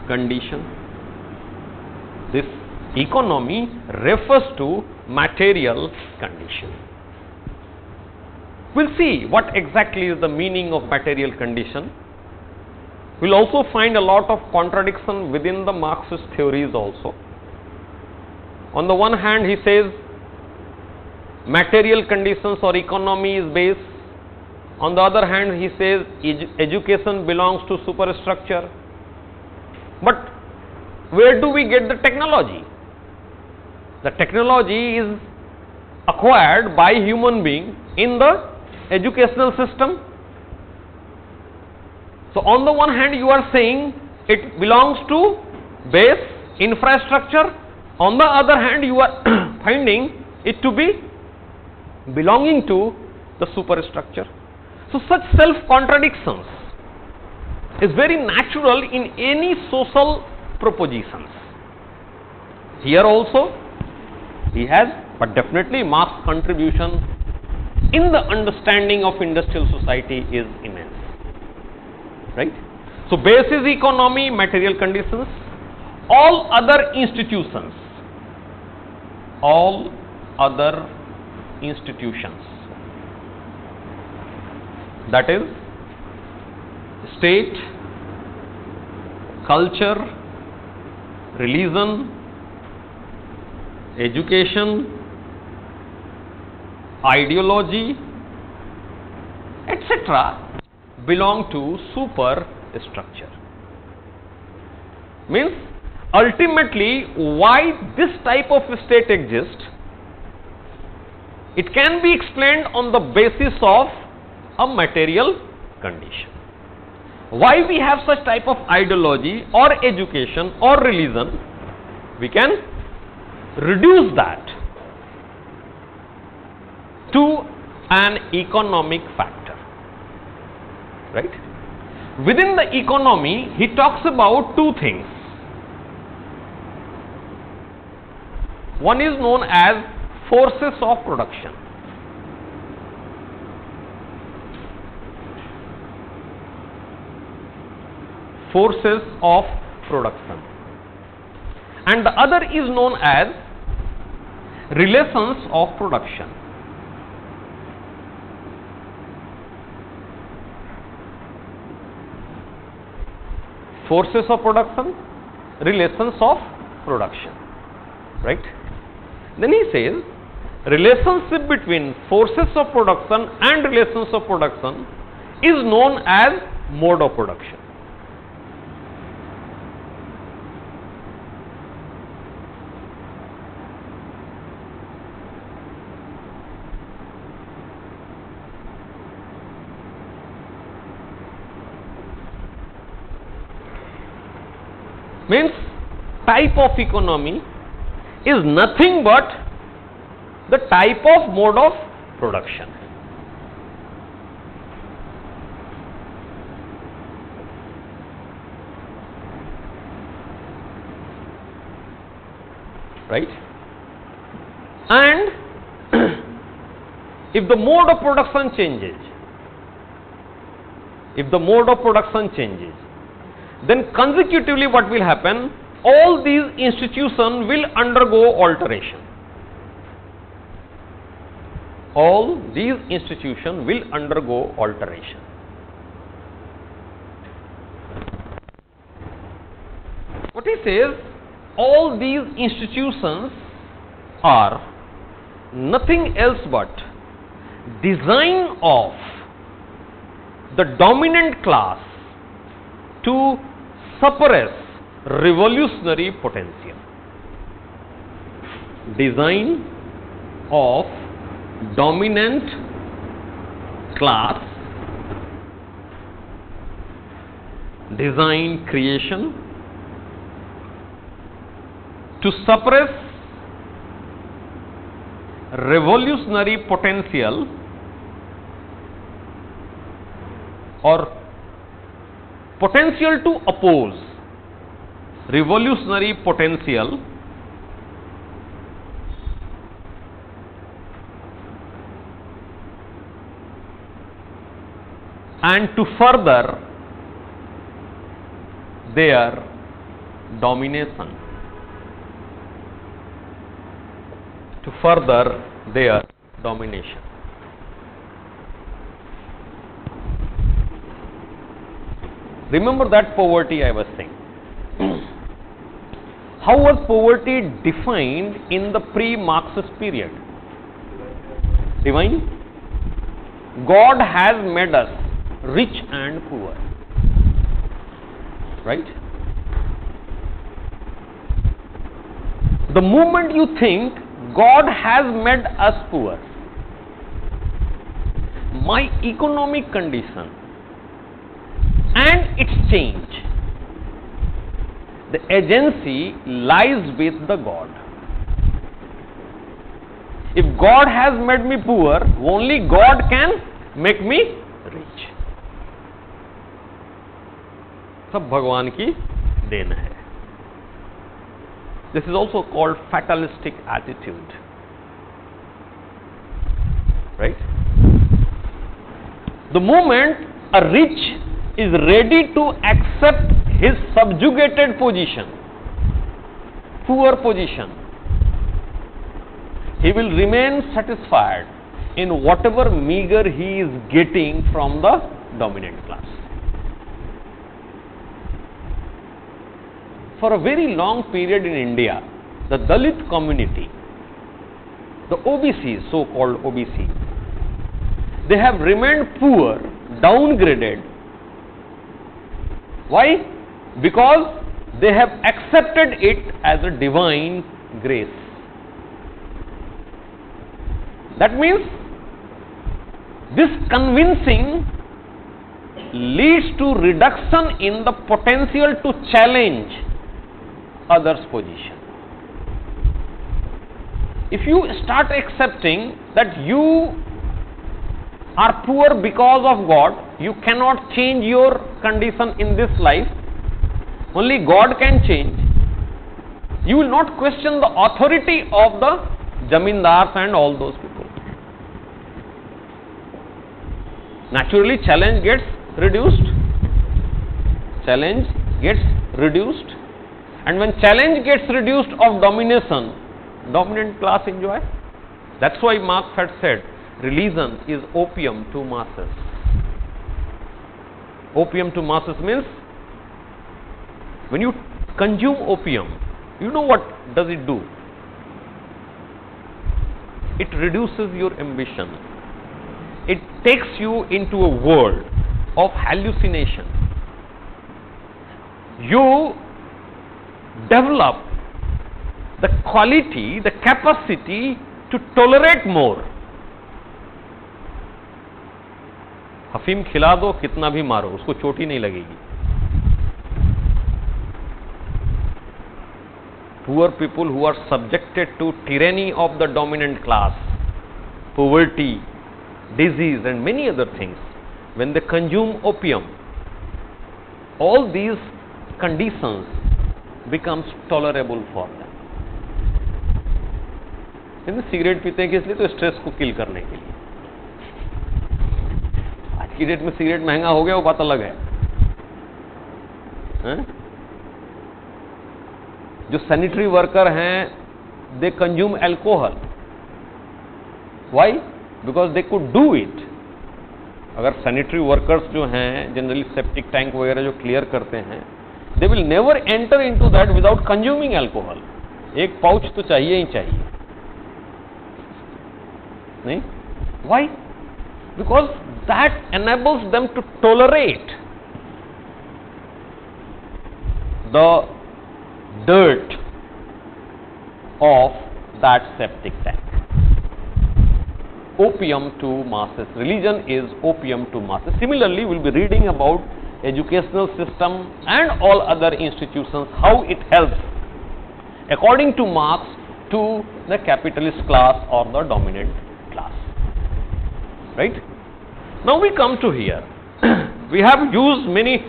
condition. This economy refers to material condition. We'll see what exactly is the meaning of material condition. We'll also find a lot of contradiction within the Marxist theories also. On the one hand, he says material conditions or economy is base. On the other hand, he says education belongs to superstructure. But where do we get the technology? The technology is acquired by human being in the educational system. So on the one hand, you are saying it belongs to base infrastructure. On the other hand, you are finding it to be belonging to the superstructure. So such self-contradictions is very natural in any social propositions. Here also he has, but definitely Marx's contribution in the understanding of industrial society is immense. Right? So base is economy, material conditions. All other institutions, that is state, culture, religion, education, ideology, etc. belong to superstructure. Means ultimately why this type of state exists, it can be explained on the basis of a material condition. Why we have such type of ideology or education or religion, we can reduce that to an economic factor, right? Within the economy, he talks about two things. One is known as forces of production. Forces of production. And the other is known as relations of production. Forces of production, relations of production, right? Then he says relationship between forces of production and relations of production is known as mode of production. Means type of economy is nothing but the type of mode of production. Right? And if the mode of production changes, then consecutively what will happen? All these institutions will undergo alteration. All these institutions will undergo alteration. What he says, all these institutions are nothing else but design of the dominant class to suppress revolutionary potential. Design of dominant class, design creation to suppress revolutionary potential or potential to oppose revolutionary potential and to further their domination. To further their domination. Remember that poverty I was saying. How was poverty defined in the pre-Marxist period? Divine? God has made us rich and poor. Right? The moment you think God has made us poor, my economic condition and its change, the agency lies with the God. If God has made me poor, only God can make me rich. सब भगवान की then है. This is also called fatalistic attitude. Right? The moment a rich is ready to accept his subjugated position, poor position, he will remain satisfied in whatever meager he is getting from the dominant class. For a very long period in India, the Dalit community the OBCs, so-called OBC, they have remained poor, downgraded. Why? Because they have accepted it as a divine grace. That means this convincing leads to reduction in the potential to challenge others' position. If you start accepting that you are poor because of God, you cannot change your condition in this life, only God can change, you will not question the authority of the zamindars and all those people. Naturally, challenge gets reduced. Challenge gets reduced. And when challenge gets reduced of domination, dominant class enjoy. That's why Marx had said, religion is opium to masses. Opium to masses means, when you consume opium, you know what does it do? It reduces your ambition. It takes you into a world of hallucination. You develop the quality, the capacity to tolerate more. अफीम खिला दो, कितना भी मारो, उसको चोट ही नहीं लगेगी. Poor people who are subjected to tyranny of the dominant class, poverty, disease and many other things, when they consume opium, all these conditions becomes tolerable for them. Cigarette पीते हैं किस लिए? तो स्ट्रेस को किल करने के लिए. आज की डेट में सिगरेट महंगा हो गया, वो बात अलग है. जो सैनिटरी वर्कर हैं, they consume alcohol. Why? Because they could do it. अगर सैनिटरी वर्कर्स जो हैं, जनरली सेप्टिक टैंक वगैरह जो क्लियर करते हैं, they will never enter into that without consuming alcohol. एक पाउच तो चाहिए ही चाहिए. नहीं? Why? Because that enables them to tolerate the dirt of that septic tank. Opium to masses. Religion is opium to masses. Similarly, we will be reading about educational system and all other institutions, how it helps, according to Marx, to the capitalist class or the dominant class. Right? Now we come to here. We have used many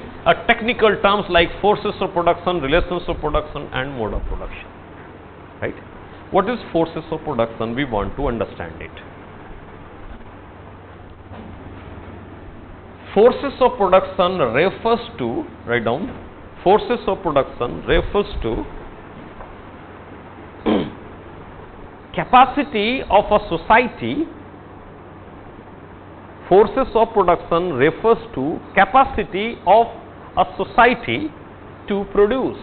technical terms like forces of production, relations of production and mode of production. Right? What is forces of production? We want to understand it. Forces of production refers to, write down, forces of production refers to capacity of a society. Forces of production refers to capacity of a society to produce.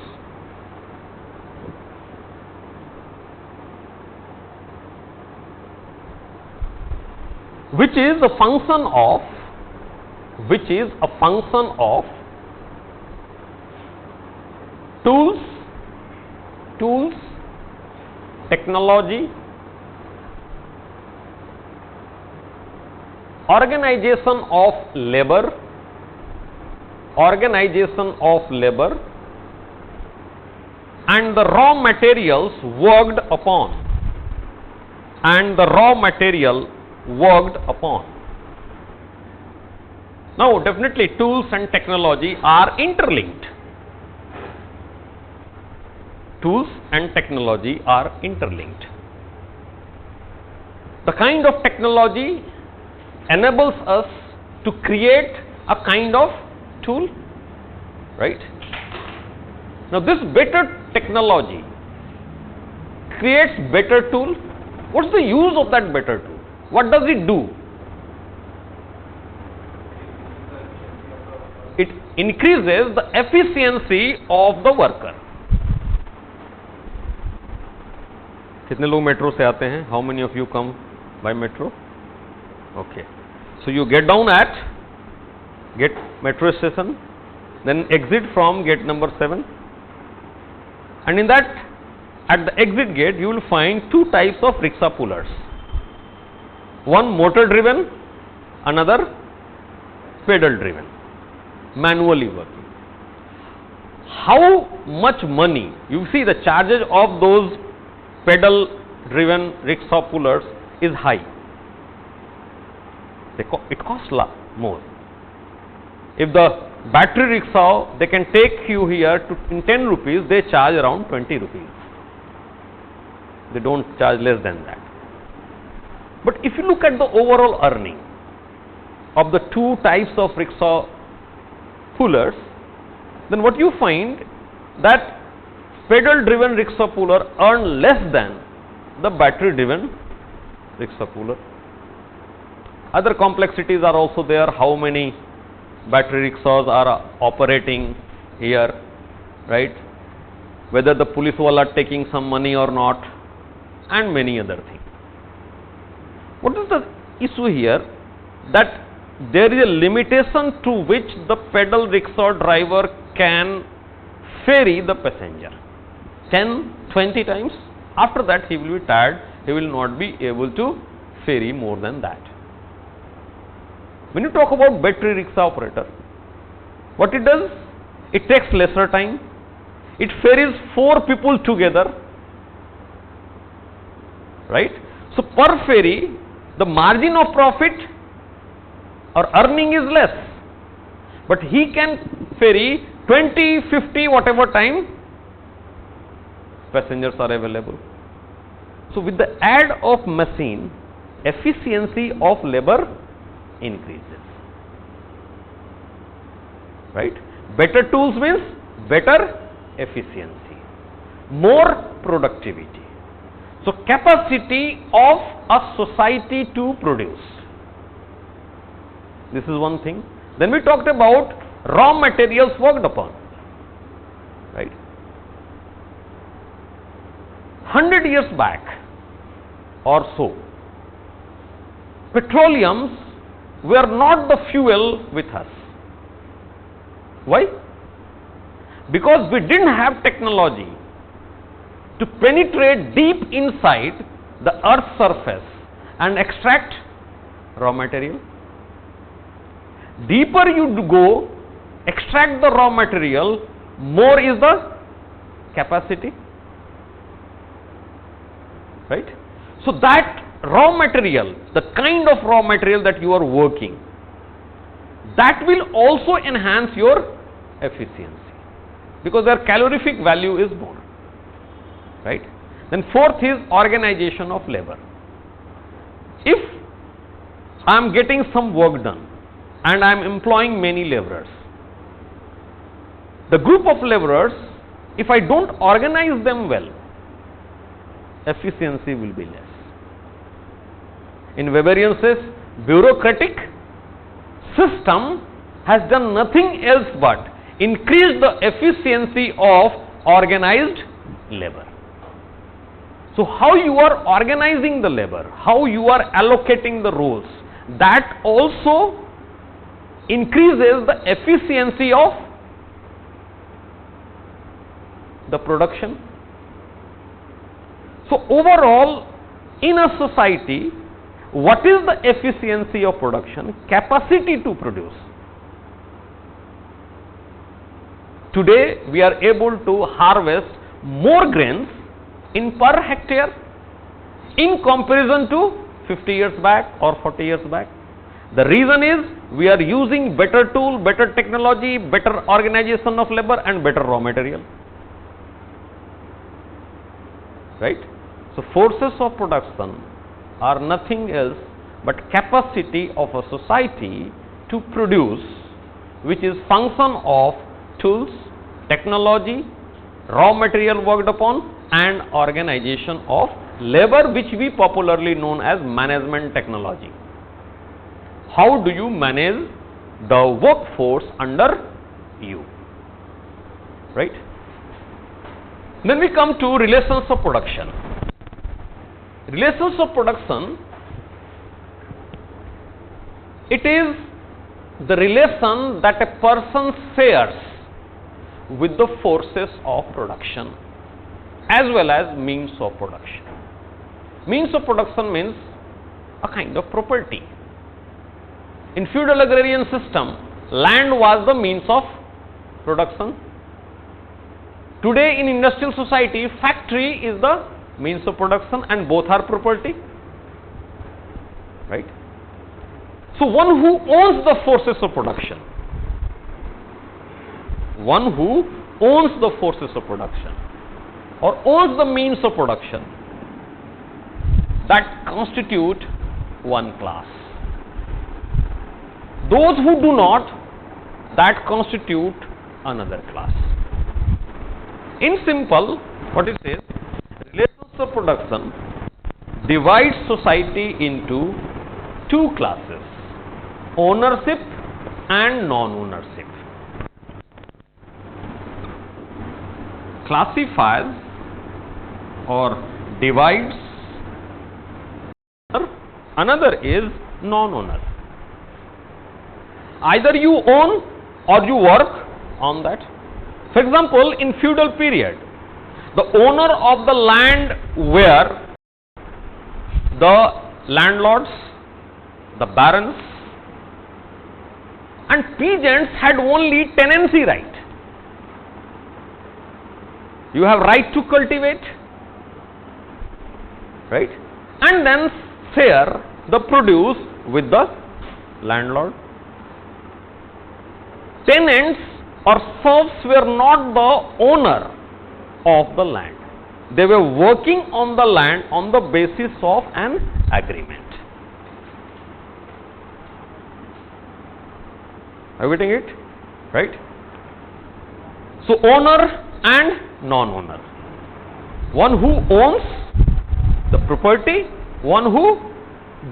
Which is a function of tools, technology, organization of labor, and the raw materials worked upon, Now, definitely tools and technology are interlinked. The kind of technology enables us to create a kind of tool, right? Now, this better technology creates better tool. What's the use of that better tool? What does it do? It increases the efficiency of the worker. कितने लोग metro से आते हैं? How many of you come by metro? Okay, so you get down at gate metro station, then exit from gate number 7, and in that, at the exit gate you will find two types of rickshaw pullers, one motor driven, another pedal driven, manually working. How much money? You see the charges of those pedal driven rickshaw pullers is high. It costs more. If the battery rickshaw, they can take you here to in 10 rupees, they charge around 20 rupees. They don't charge less than that. But if you look at the overall earning of the two types of rickshaw pullers, then what you find that pedal driven rickshaw puller earn less than the battery driven rickshaw puller. Other complexities are also there. How many battery rickshaws are operating here, right? Whether the police wala are taking some money or not, and many other things. What is the issue here? That there is a limitation to which the pedal rickshaw driver can ferry the passenger 10, 20 times. After that he will be tired, he will not be able to ferry more than that. When you talk about battery rickshaw operator, what it does? It takes lesser time. It ferries 4 people together, right? So per ferry, the margin of profit or earning is less, but he can ferry 20, 50, whatever time passengers are available. So with the add of machine, efficiency of labor increases, right? Better tools means better efficiency, more productivity. So capacity of a society to produce, this is one thing. Then we talked about raw materials worked upon, right? 100 years back or so, petroleums were not the fuel with us. Why? Because we didn't have technology to penetrate deep inside the earth's surface and extract raw material. Deeper you go, extract the raw material, more is the capacity, right? So that raw material, the kind of raw material that you are working, that will also enhance your efficiency because their calorific value is more, right? Then fourth is organization of labor. If I am getting some work done and I am employing many laborers, the group of laborers, if I don't organize them well, efficiency will be less. In Weberian says, bureaucratic system has done nothing else but increase the efficiency of organized labor. So how you are organizing the labor, how you are allocating the roles, that also increases the efficiency of the production. So overall, in a society, what is the efficiency of production? Capacity to produce. Today we are able to harvest more grains in per hectare in comparison to 50 years back or 40 years back. The reason is we are using better tool, better technology, better organization of labor and better raw material, right? So forces of production are nothing else but capacity of a society to produce, which is function of tools, technology, raw material worked upon and organization of labor, which we popularly known as management technology. How do you manage the workforce under you, right? Then we come to relations of production. Relations of production, it is the relation that a person shares with the forces of production as well as means of production. Means of production means a kind of property. In feudal agrarian system, land was the means of production. Today in industrial society, factory is the means of production and both are property, right? So one who owns the forces of production, one who owns the forces of production or owns the means of production, that constitute one class. Those who do not, that constitute another class. In simple, what it says, relations of production divides society into two classes, ownership and non-ownership. Classifies or divides. Another is non-owner. Either you own or you work on that. For example, in feudal period, the owner of the land were the landlords, the barons, and peasants had only tenancy right. You have right to cultivate, right, and then share the produce with the landlord. Tenants or serfs were not the owner of the land. They were working on the land on the basis of an agreement. Are you getting it? Right? So owner and non-owner. One who owns the property, one who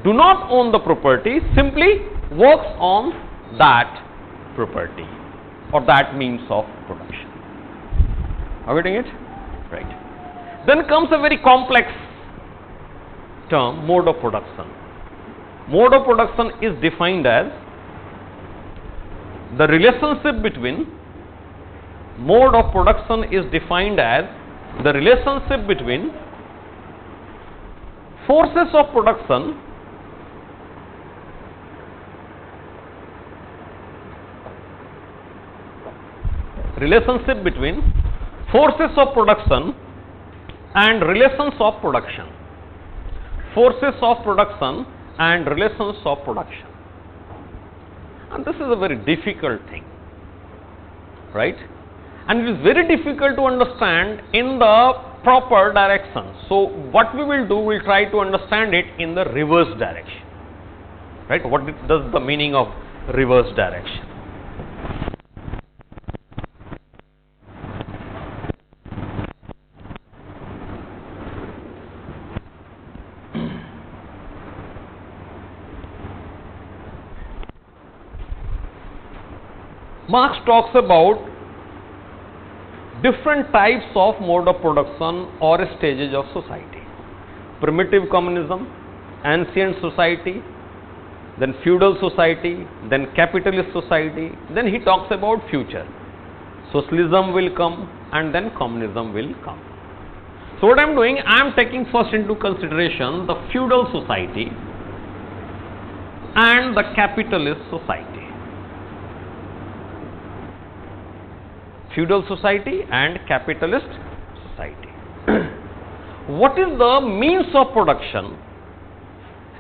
do not own the property, simply works on that property or that means of production. Are you getting it? Right. Then comes a very complex term, mode of production. Mode of production is defined as the relationship between, mode of production is defined as the relationship between forces of production forces of production and relations of production. Forces of production and relations of production. And this is a very difficult thing, right? And it is very difficult to understand in the proper direction. So what we will do, we will try to understand it in the reverse direction, right? What does the meaning of reverse direction? Marx talks about different types of mode of production or stages of society. Primitive communism, ancient society, then feudal society, then capitalist society, then he talks about future. Socialism will come and then communism will come. So what I am doing, I am taking first into consideration the feudal society and the capitalist society. Feudal society and capitalist society. What is the means of production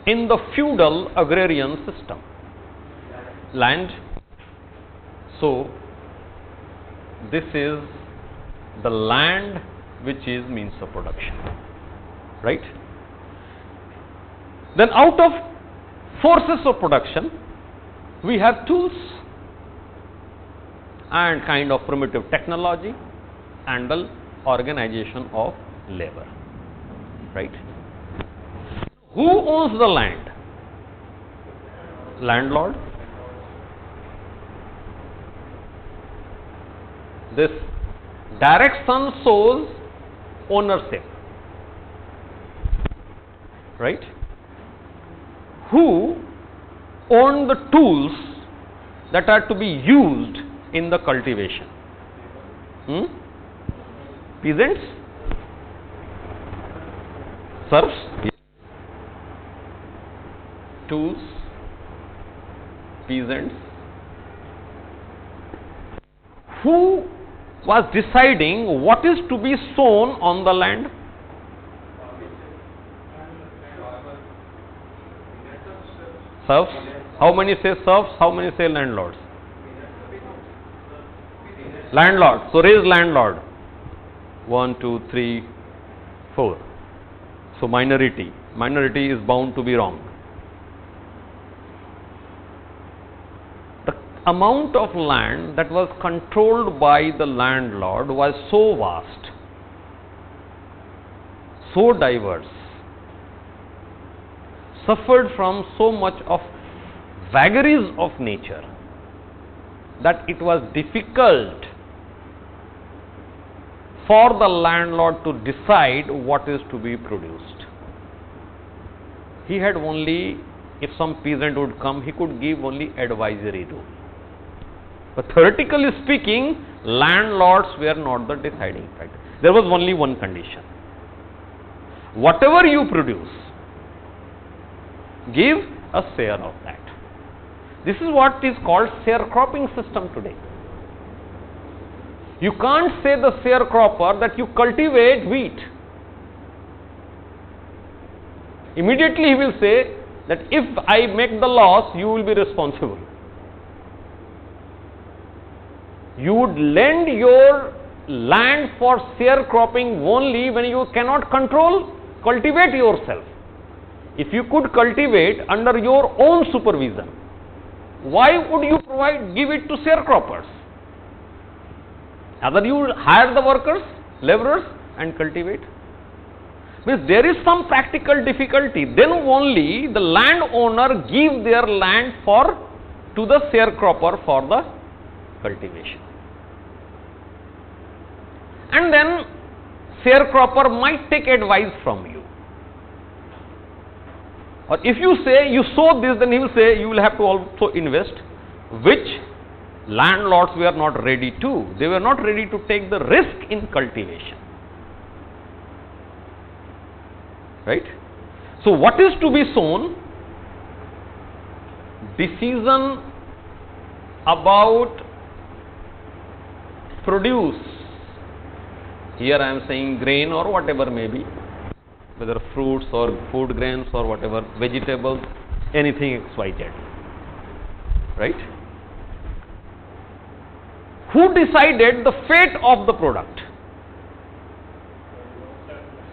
in the feudal agrarian system? Land. So this is the land which is means of production, right? Then out of forces of production, we have tools and kind of primitive technology and the organization of labor, right? Who owns the land? Landlord. This direction shows ownership. right? Who owned the tools that are to be used in the cultivation? Peasants? Serfs? Tools? Peasants? Who was deciding what is to be sown on the land? Serfs? How many say serfs? How many say landlords? Landlord. So raise landlord. 1, 2, 3, 4. So minority. Minority is bound to be wrong. The amount of land that was controlled by the landlord was so vast, so diverse, suffered from so much of vagaries of nature, that it was difficult for the landlord to decide what is to be produced. He had only, if some peasant would come, he could give only advisory rule. But theoretically speaking, landlords were not the deciding factor. There was only one condition: whatever you produce, give a share of that. This is what is called sharecropping system today. You can't say the sharecropper that you cultivate wheat. Immediately he will say that if I make the loss, you will be responsible. You would lend your land for sharecropping only when you cannot cultivate yourself. If you could cultivate under your own supervision, why would you give it to sharecroppers? Either you hire the workers, laborers, and cultivate. Means there is some practical difficulty. Then only the landowner give their land to the sharecropper for the cultivation. And then sharecropper might take advice from you. Or if you say you sow this, then he will say you will have to also invest, which landlords were not ready to. They were not ready to take the risk in cultivation. Right? So what is to be sown? Decision about produce. Here I am saying grain or whatever may be, whether fruits or food grains or whatever, vegetables, anything XYZ. Right? Who decided the fate of the product?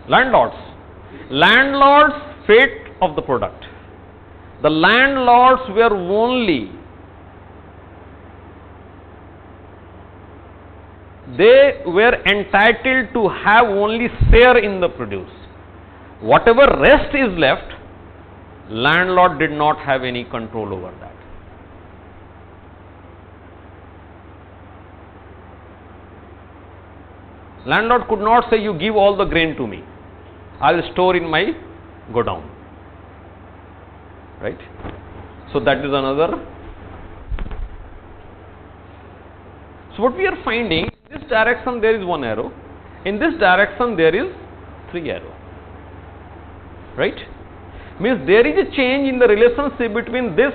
Landlords. Landlords' fate of the product. The landlords were only, they were entitled to have only share in the produce. Whatever rest is left, landlord did not have any control over that. Landlord could not say, you give all the grain to me, I will store in my godown. Right? So that is another. So what we are finding, in this direction there is one arrow, in this direction there is 3 arrows. Right? Means there is a change in the relationship between this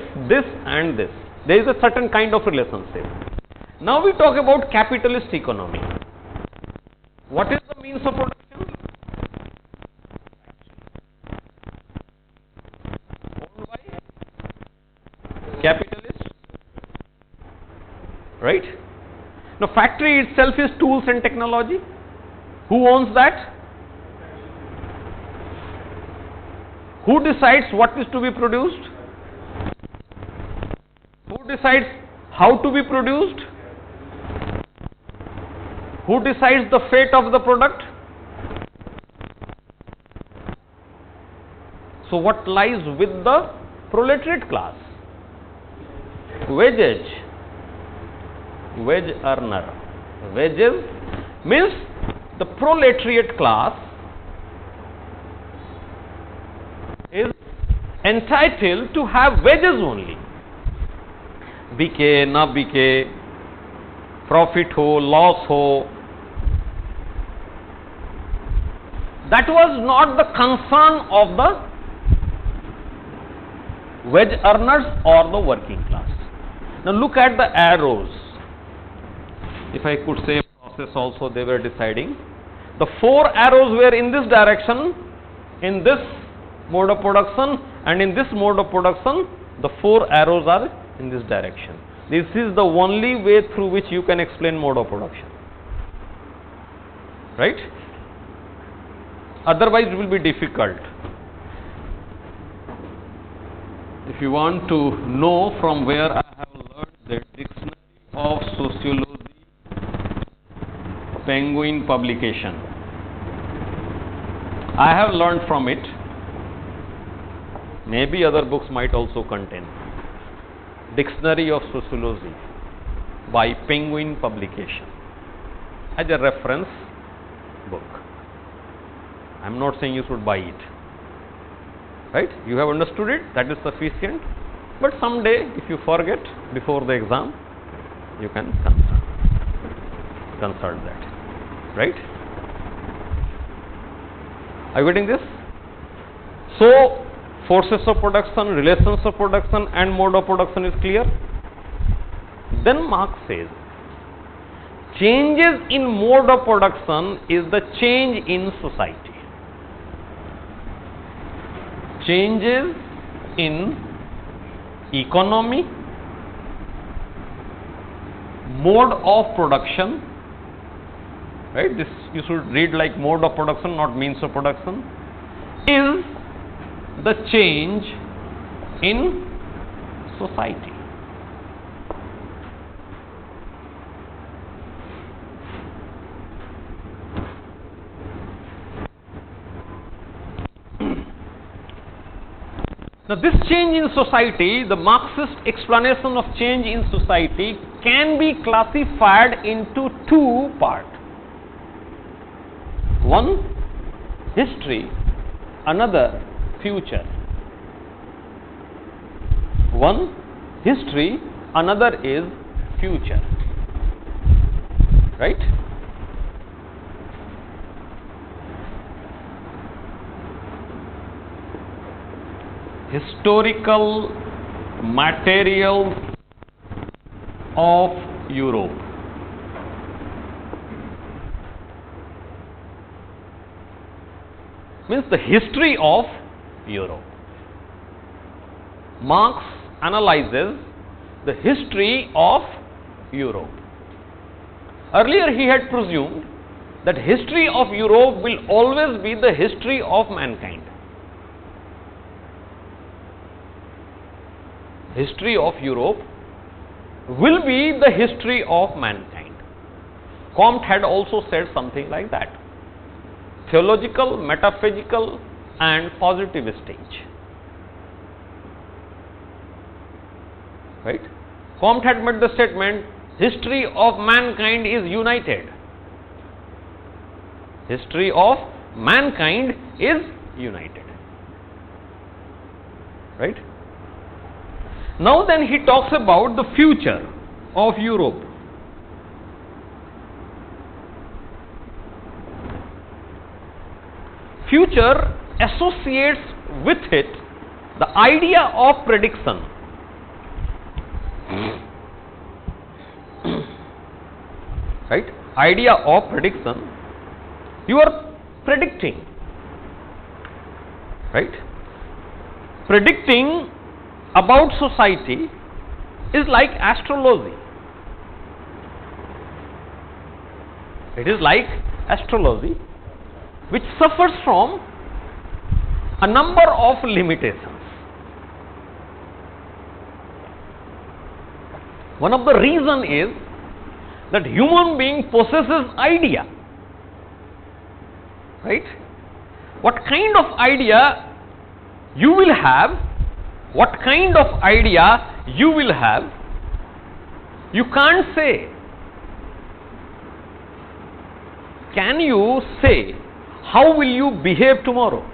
and this. There is a certain kind of relationship. Now we talk about capitalist economy. What is the means of production? Owned by capitalists. Right? Now factory itself is tools and technology. Who owns that? Who decides what is to be produced? Who decides how to be produced? Who decides the fate of the product? So what lies with the proletariat class? Wages. Wage earner. Wages means the proletariat class is entitled to have wages only. बिके ना बिके, profit हो loss हो, that was not the concern of the wage earners or the working class. Now look at the arrows. If I could say process also, they were deciding. The 4 arrows were in this direction, in this mode of production, and in this mode of production, the 4 arrows are in this direction. This is the only way through which you can explain mode of production. Right? Otherwise it will be difficult. If you want to know from where I have learned the Dictionary of Sociology, Penguin publication, I have learned from it. Maybe other books might also contain. Dictionary of Sociology by Penguin publication as a reference book. I am not saying you should buy it. Right? You have understood it, that is sufficient. But someday, if you forget before the exam, you can consult that. Right? Are you getting this? So, forces of production, relations of production and mode of production is clear. Then Marx says, changes in mode of production is the change in society. Changes in economy, mode of production, right? This you should read like mode of production, not means of production, is the change in society. Now this change in society, the Marxist explanation of change in society can be classified into 2 parts. One, history, another, future. One, history, another is future. Right? Historical materials of Europe. Means the history of Europe. Marx analyzes the history of Europe. Earlier he had presumed that history of Europe will always be the history of mankind. History of Europe will be the history of mankind. Comte had also said something like that. Theological, metaphysical and positive stage. Right? Comte had made the statement, history of mankind is united. History of mankind is united. Right? Now then he talks about the future of Europe. Future associates with it the idea of prediction. Right? Idea of prediction. You are predicting. Right? Predicting about society is like astrology. It is like astrology, which suffers from a number of limitations. One of the reason is that human being possesses idea. Right? What kind of idea you will have, what kind of idea you will have, you can't say. Can you say how will you behave tomorrow?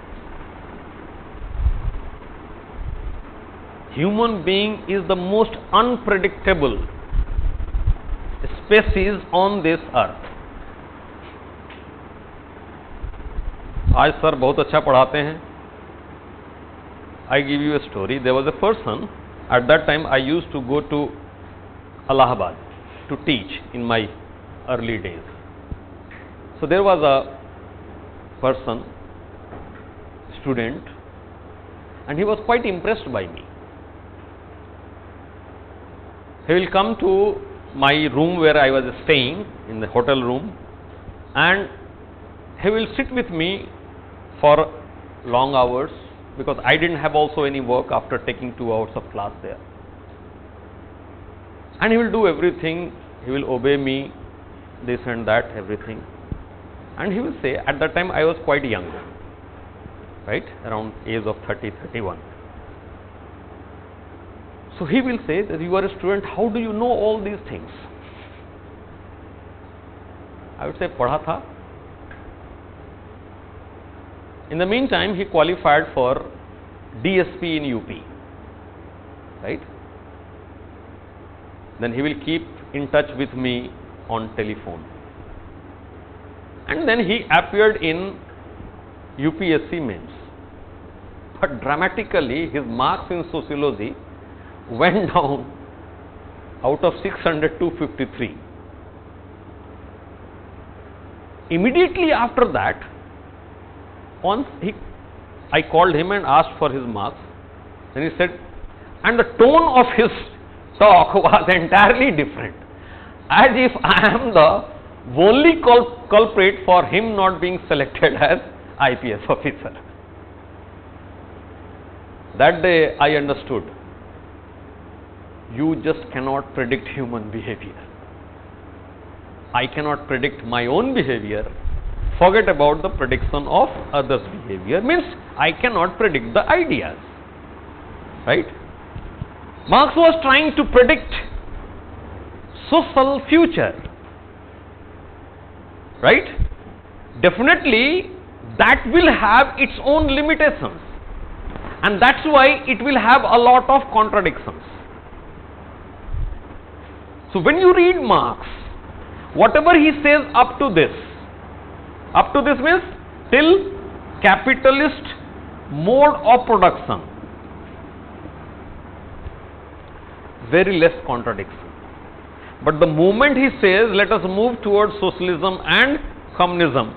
human being is the most unpredictable species on this earth. आज sir बहुत अच्छा पढ़ाते हैं. I give you a story. There was a person, at that time I used to go to Allahabad to teach in my early days. So there was a person, student, and he was quite impressed by me. He will come to my room where I was staying, in the hotel room, and he will sit with me for long hours, because I didn't have also any work after taking 2 hours of class there. And he will do everything, he will obey me, this and that, everything. And he will say, at that time I was quite young, right, around age of 30, 31. So he will say that you are a student, how do you know all these things? I would say, padha tha. In the meantime, he qualified for DSP in UP, right? Then he will keep in touch with me on telephone. And then he appeared in UPSC mains. But dramatically, his marks in sociology went down out of 600 to 53. Immediately after that, once I called him and asked for his marks, then he said, and the tone of his talk was entirely different, as if I am the only culprit for him not being selected as IPS officer. That day I understood, you just cannot predict human behavior. I cannot predict my own behavior. Forget about the prediction of others' behavior. Means I cannot predict the ideas, right? Marx was trying to predict social future, right? Definitely that will have its own limitations, and that's why it will have a lot of contradictions. So when you read Marx, whatever he says up to this means till capitalist mode of production, very less contradiction. But the moment he says, let us move towards socialism and communism,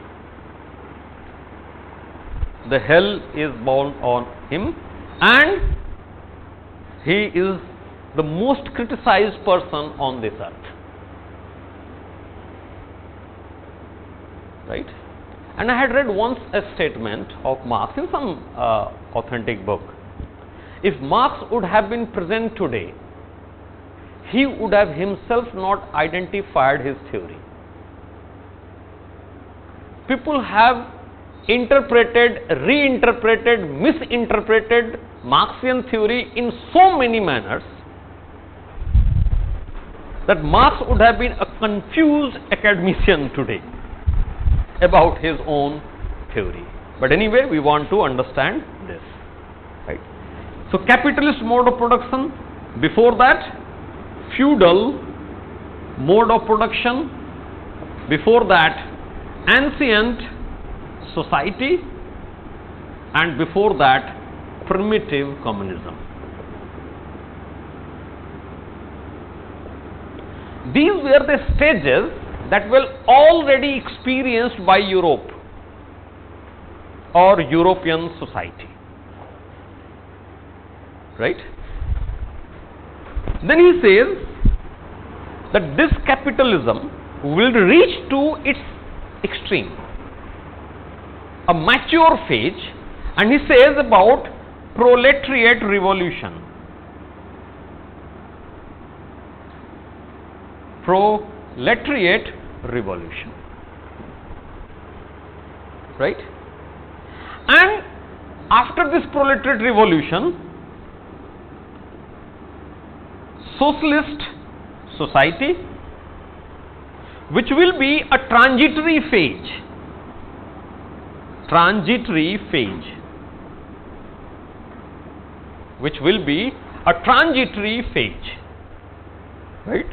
the hell is bound on him, and he is the most criticized person on this earth, right? And I had read once a statement of Marx in some authentic book. If Marx would have been present today, he would have himself not identified his theory. People have interpreted, reinterpreted, misinterpreted Marxian theory in so many manners that Marx would have been a confused academician today about his own theory. But anyway, we want to understand this, right? So capitalist mode of production, before that feudal mode of production, before that ancient society, and before that primitive communism. These were the stages that were already experienced by Europe or European society, right? Then he says that this capitalism will reach to its extreme, a mature phase, and he says about proletariat revolution. Proletariat revolution, right? And after this proletariat revolution, socialist society, which will be a transitory phase, which will be a transitory phase, right?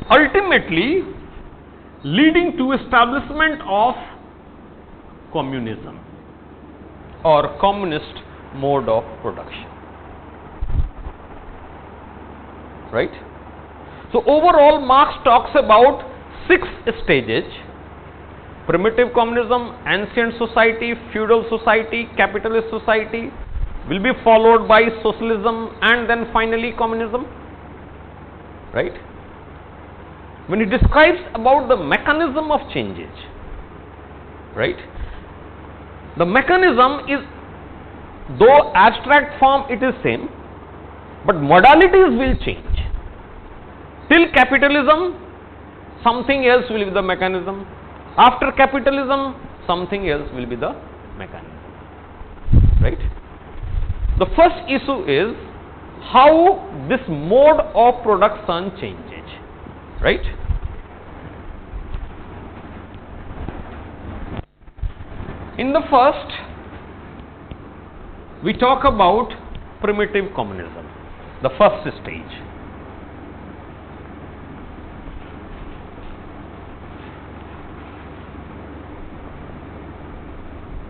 Ultimately leading to establishment of communism or communist mode of production, right? So overall Marx talks about 6 stages: primitive communism, ancient society, feudal society, capitalist society, will be followed by socialism, and then finally communism, right? When he describes about the mechanism of changes, right, the mechanism is, though abstract form it is same, but modalities will change. Till capitalism, something else will be the mechanism. After capitalism, something else will be the mechanism, right? The first issue is how this mode of production changes, right? In the first, we talk about primitive communism, the first stage.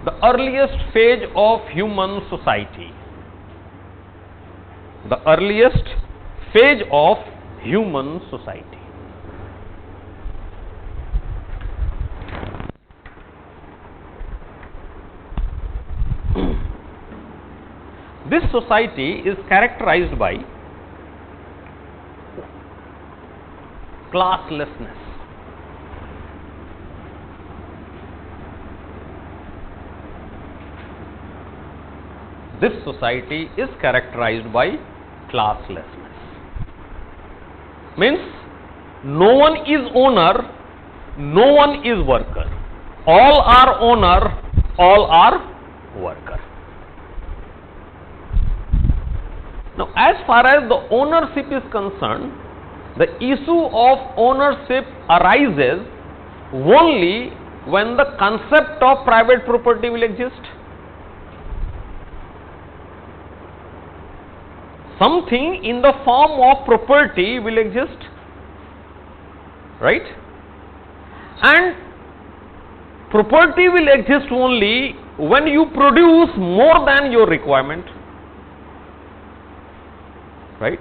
The earliest phase of human society. The earliest phase of human society. This society is characterized by classlessness. This society is characterized by classlessness. Means no one is owner, no one is worker. All are owner, all are worker. Now, as far as the ownership is concerned, the issue of ownership arises only when the concept of private property will exist. Something in the form of property will exist, right? And property will exist only when you produce more than your requirement, right?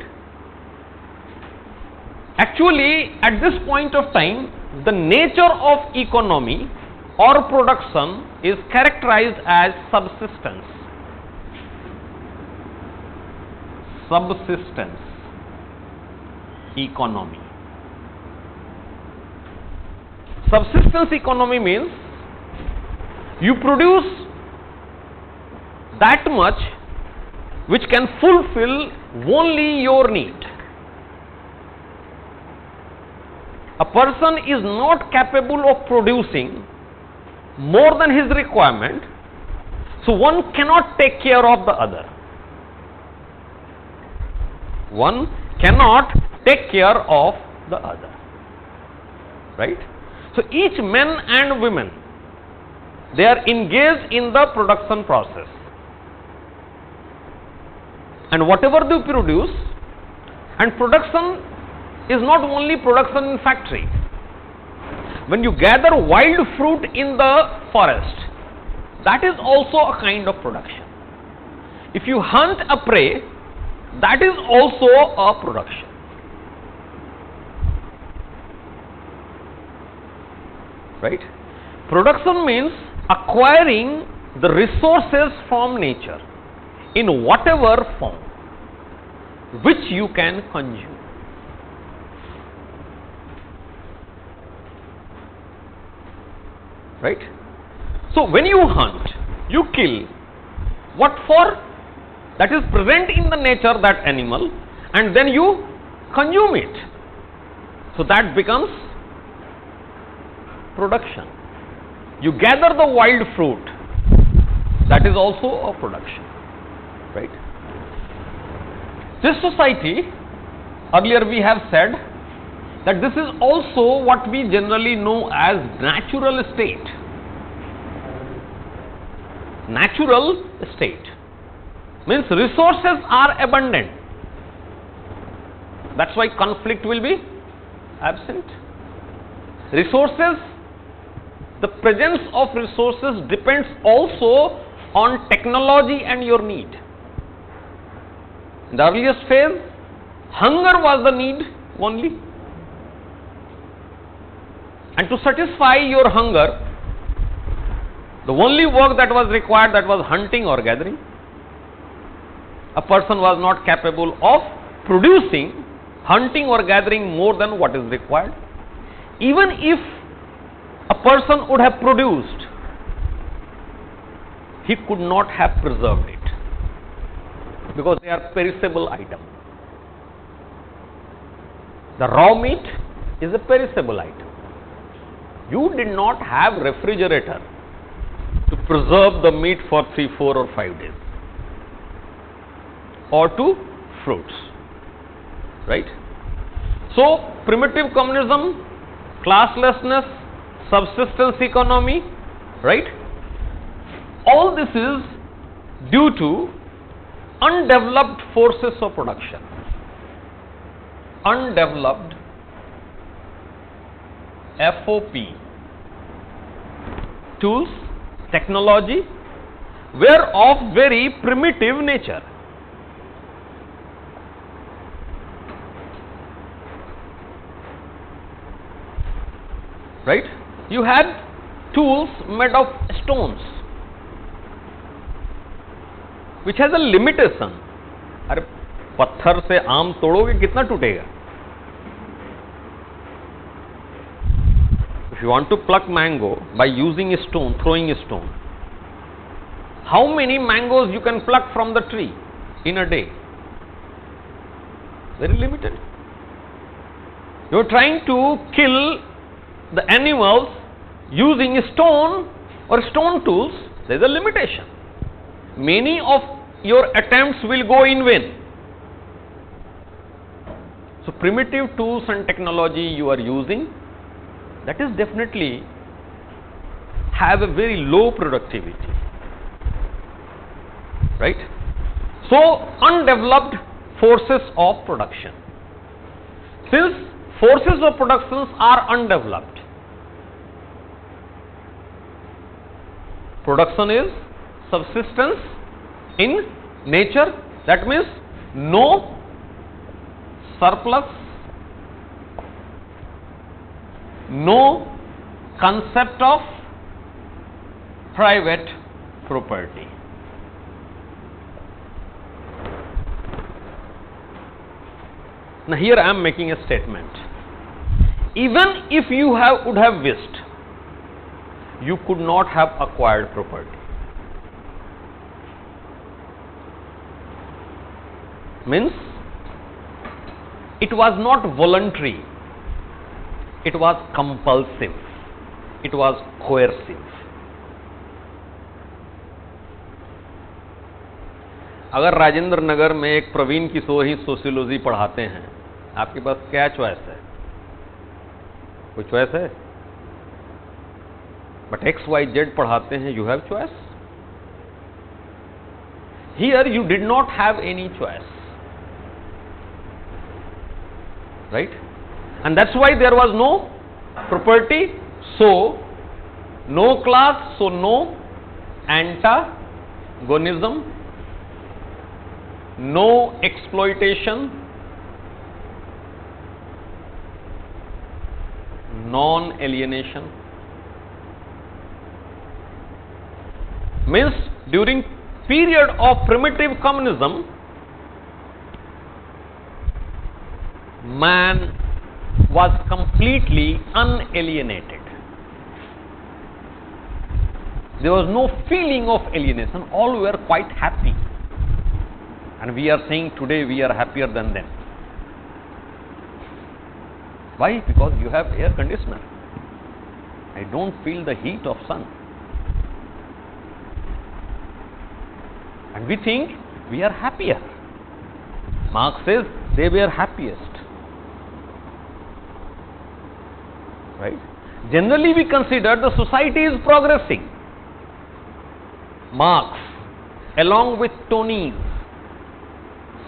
Actually, at this point of time, the nature of economy or production is characterized as subsistence. Subsistence economy. Subsistence economy means you produce that much which can fulfill only your need. A person is not capable of producing more than his requirement, so one cannot take care of the other. One cannot take care of the other, right? So each men and women, they are engaged in the production process, and whatever they produce, and production is not only production in factory. When you gather wild fruit in the forest, that is also a kind of production. If you hunt a prey, that is also a production. Right? Production means acquiring the resources from nature in whatever form which you can consume. Right? So when you hunt, you kill. What for? That is present in the nature, that animal, and then you consume it. So that becomes production. You gather the wild fruit, that is also a production, right? This society, earlier we have said that this is also what we generally know as natural state. Natural state. Means resources are abundant. That's why conflict will be absent. Resources, the presence of resources depends also on technology and your need. In the earliest phase, hunger was the need only. And to satisfy your hunger, the only work that was required, that was hunting or gathering. A person was not capable of producing, hunting or gathering more than what is required. Even if a person would have produced, he could not have preserved it, because they are perishable items. The raw meat is a perishable item. You did not have refrigerator to preserve the meat for 3, 4 or 5 days, or to fruits, right? So primitive communism, classlessness, subsistence economy, right? All this is due to undeveloped forces of production, undeveloped FOP, tools, technology were of very primitive nature. Right? You had tools made of stones, which has a limitation. अरे पत्थर से आम तोड़ोगे कितना टूटेगा? If you want to pluck mango by using a stone, throwing a stone, how many mangoes you can pluck from the tree in a day? Very limited. You are trying to kill the animals using a stone or stone tools. There is a limitation. Many of your attempts will go in vain. So primitive tools and technology you are using, that is definitely have a very low productivity, right? So undeveloped forces of production. Since forces of production are undeveloped, production is subsistence in nature. That means no surplus, no concept of private property. Now here I am making a statement. Even if you would have wished, you could not have acquired property. Means it was not voluntary, it was compulsive, it was coercive. अगर राजेंद्र नगर में एक प्रवीण किशोर ही sociology पढ़ाते हैं, आपके पास क्या choice है? कोई choice है? बट एक्स वाई जेड पढ़ाते हैं, you have choice. Here you did not have any choice, right? And that's why there was no property, so no class, so no antagonism, no exploitation, non-alienation. Means during period of primitive communism, man was completely unalienated. There was no feeling of alienation. All were quite happy. And we are saying today we are happier than them. Why? Because you have air conditioner. I don't feel the heat of sun. And we think we are happier. Marx says they were happiest. Right? Generally we consider the society is progressing. Marx, along with Tony's,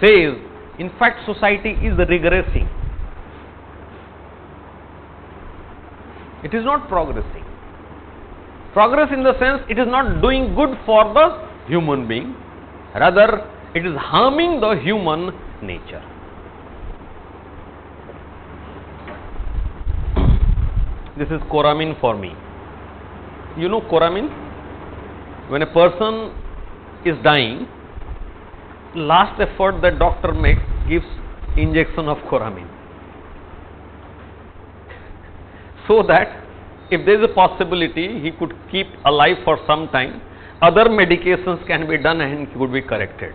says, in fact, society is regressing. It is not progressing. Progress in the sense it is not doing good for the human being, rather it is harming the human nature. This is Coramin for me. You know Coramin? When a person is dying, last effort that doctor makes, gives injection of Coramin, so that if there is a possibility he could keep alive for some time, other medications can be done and he could be corrected.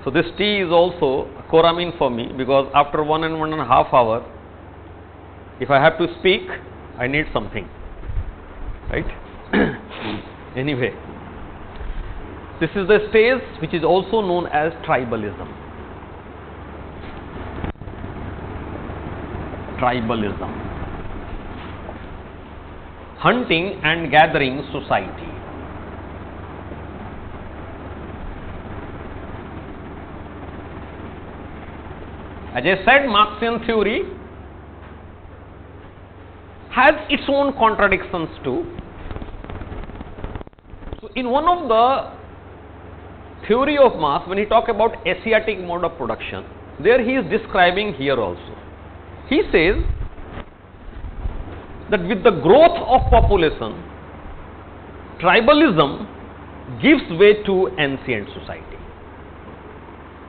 So this tea is also Coramin for me, because after 1.5 hours, if I have to speak, I need something, right? Anyway, this is the stage which is also known as tribalism. Tribalism. Hunting and gathering society. As I said, Marxian theory has its own contradictions too. So, in one of the theory of Marx, when he talk about Asiatic mode of production, there he is describing here also. He says that with the growth of population, tribalism gives way to ancient society.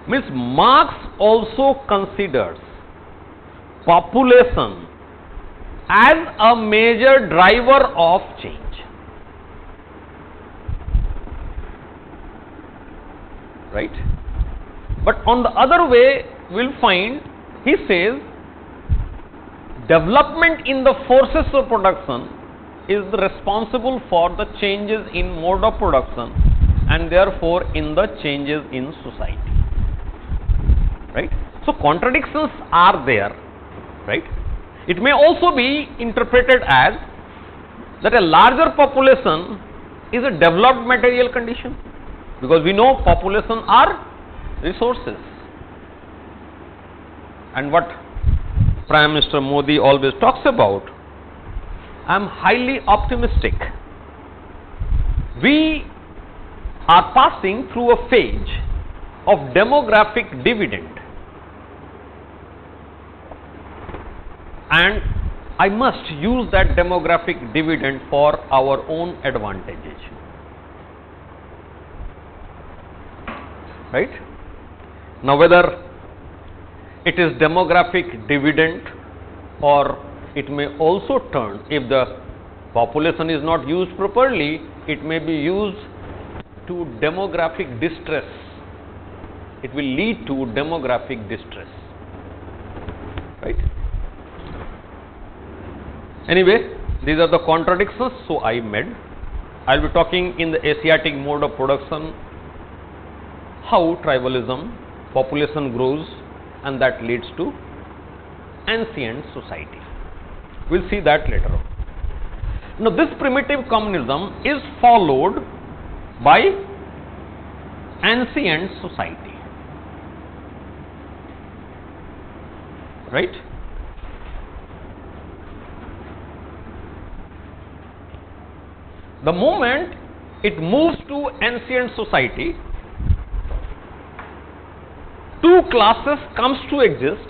Means Marx also considers population as a major driver of change. Right? But on the other way, we will find, he says, development in the forces of production is responsible for the changes in mode of production and therefore in the changes in society. Right? So contradictions are there, right? It may also be interpreted as that a larger population is a developed material condition, because we know population are resources. And what Prime Minister Modi always talks about, I am highly optimistic. We are passing through a phase of demographic dividend, and I must use that demographic dividend for our own advantage. Right? Now, whether it is demographic dividend, or it may also turn, if the population is not used properly, it may be used to demographic distress. It will lead to demographic distress. Right? Anyway, these are the contradictions, so I made. I will be talking in the Asiatic mode of production, how tribalism, population grows, and that leads to ancient society. We will see that later on. Now, this primitive communism is followed by ancient society. Right? The moment it moves to ancient society, two classes comes to exist,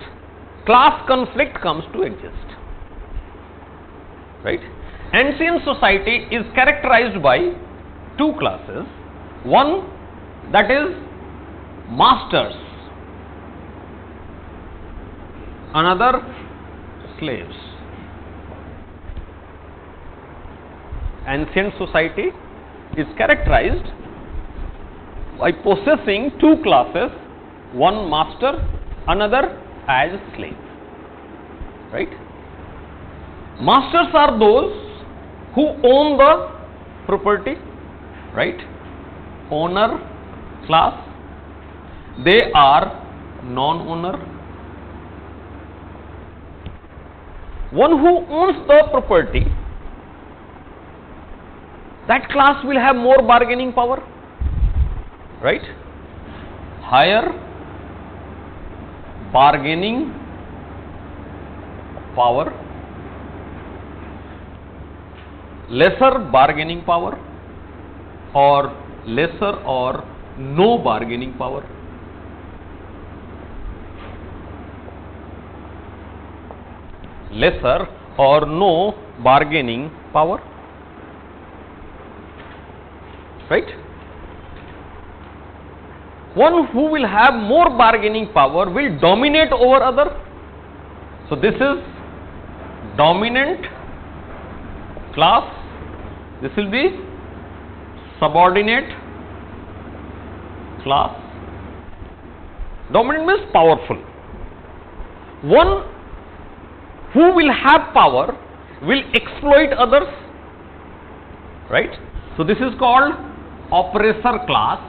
class conflict comes to exist. Right? Ancient society is characterized by two classes. One, that is masters, another slaves. Ancient society is characterized by possessing two classes, one master, another as slave. Right? Masters are those who own the property, right? Owner class. They are non-owner. One who owns the property, that class will have more bargaining power, right? Higher bargaining power, lesser bargaining power, or lesser or no bargaining power. Lesser or no bargaining power, right? One who will have more bargaining power will dominate over other. So this is dominant class, this will be subordinate class. Dominant means powerful. One who will have power will exploit others, right? So this is called oppressor class,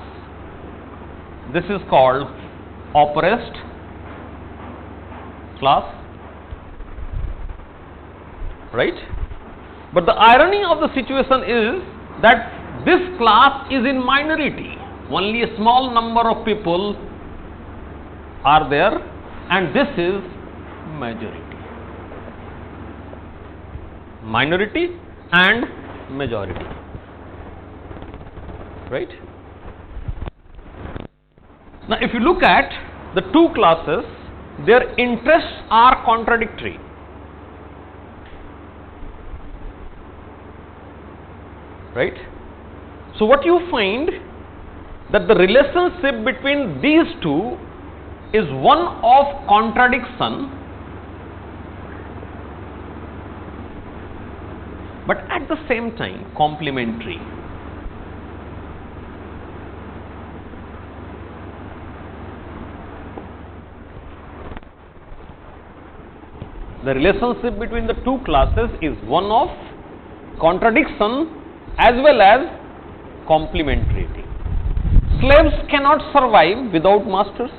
this is called oppressed class, right? But the irony of the situation is that this class is in minority, only a small number of people are there, and this is majority. Minority and majority, right? Now if you look at the two classes, their interests are contradictory. Right? So what you find that the relationship between these two is one of contradiction, but at the same time complementary. The relationship between the two classes is one of contradiction as well as complementarity. Slaves cannot survive without masters.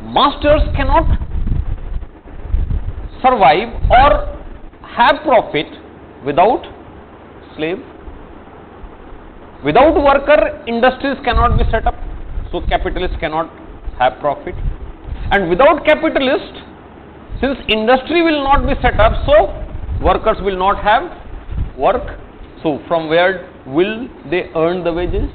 Masters cannot survive or have profit without slave. Without worker, industries cannot be set up, so capitalists cannot have profit. And without capitalist, since industry will not be set up, so workers will not have work. So from where will they earn the wages?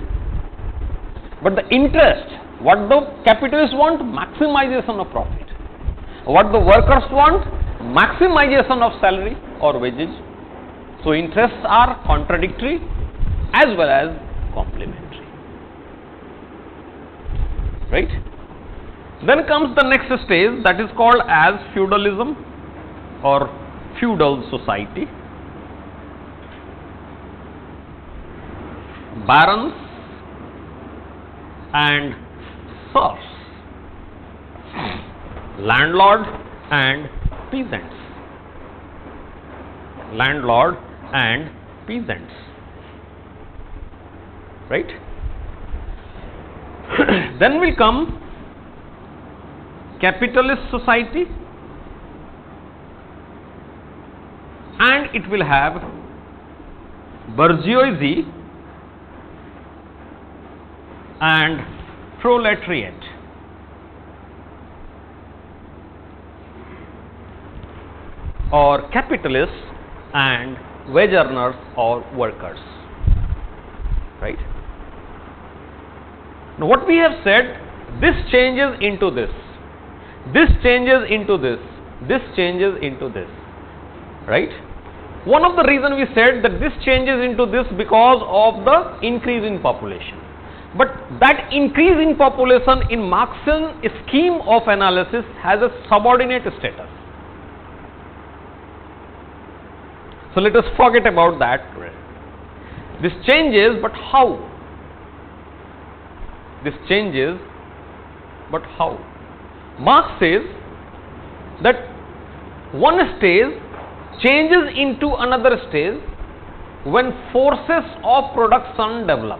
But the interest, what the capitalists want, maximization of profit. What the workers want, maximization of salary or wages. So interests are contradictory as well as complementary, right? Then comes the next stage, that is called as feudalism or feudal society. Barons and serfs, landlord and peasants, landlord and peasants, right? Then will come capitalist society, and it will have bourgeoisie and proletariat. Or capitalists and wage earners or workers, right? Now what we have said, this changes into this, this changes into this, this changes into this, right? One of the reasons we said that this changes into this because of the increase in population. But that increase in population in Marxian scheme of analysis has a subordinate status. So let us forget about that. This changes, but how? This changes, but how? Marx says that one stage changes into another stage when forces of production develop.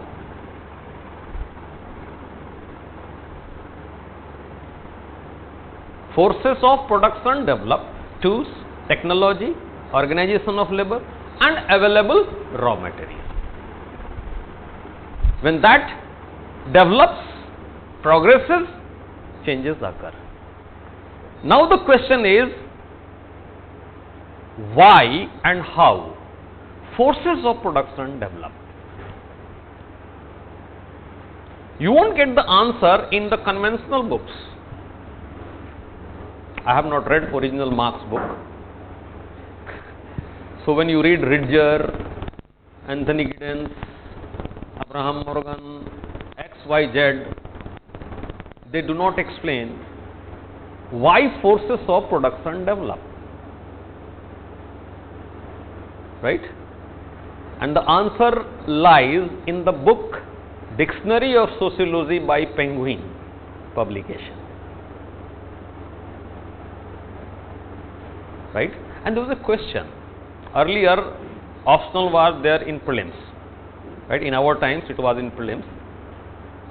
Forces of production develop, tools, technology, organization of labor and available raw material. When that develops, progresses, changes occur. Now the question is, why and how forces of production develop? You won't get the answer in the conventional books. I have not read original Marx book. So when you read Ridger, Anthony Giddens, Abraham Morgan, XYZ, they do not explain why forces of production develop. Right? And the answer lies in the book Dictionary of Sociology by Penguin publication. Right? And there was a question. Earlier, optional was there in prelims. Right? In our times, it was in prelims.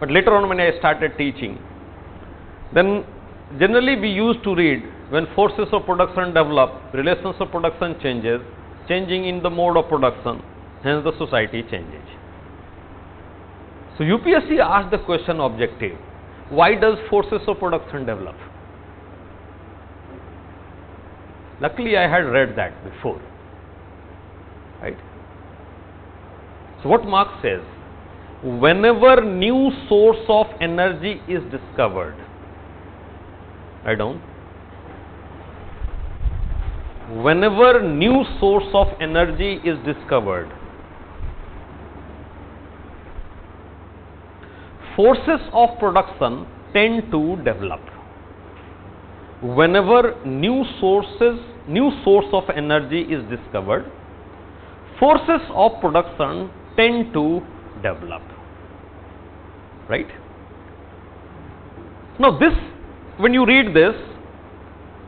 But later on, when I started teaching, then generally we used to read, when forces of production develop, relations of production changes, changing in the mode of production, hence the society changes. So UPSC asked the question objective, why does forces of production develop? Luckily I had read that before. Right? So what Marx says, whenever new source of energy is discovered, write down, whenever new source of energy is discovered, forces of production tend to develop. Whenever new source of energy is discovered, forces of production tend to develop. Right? Now this, when you read this,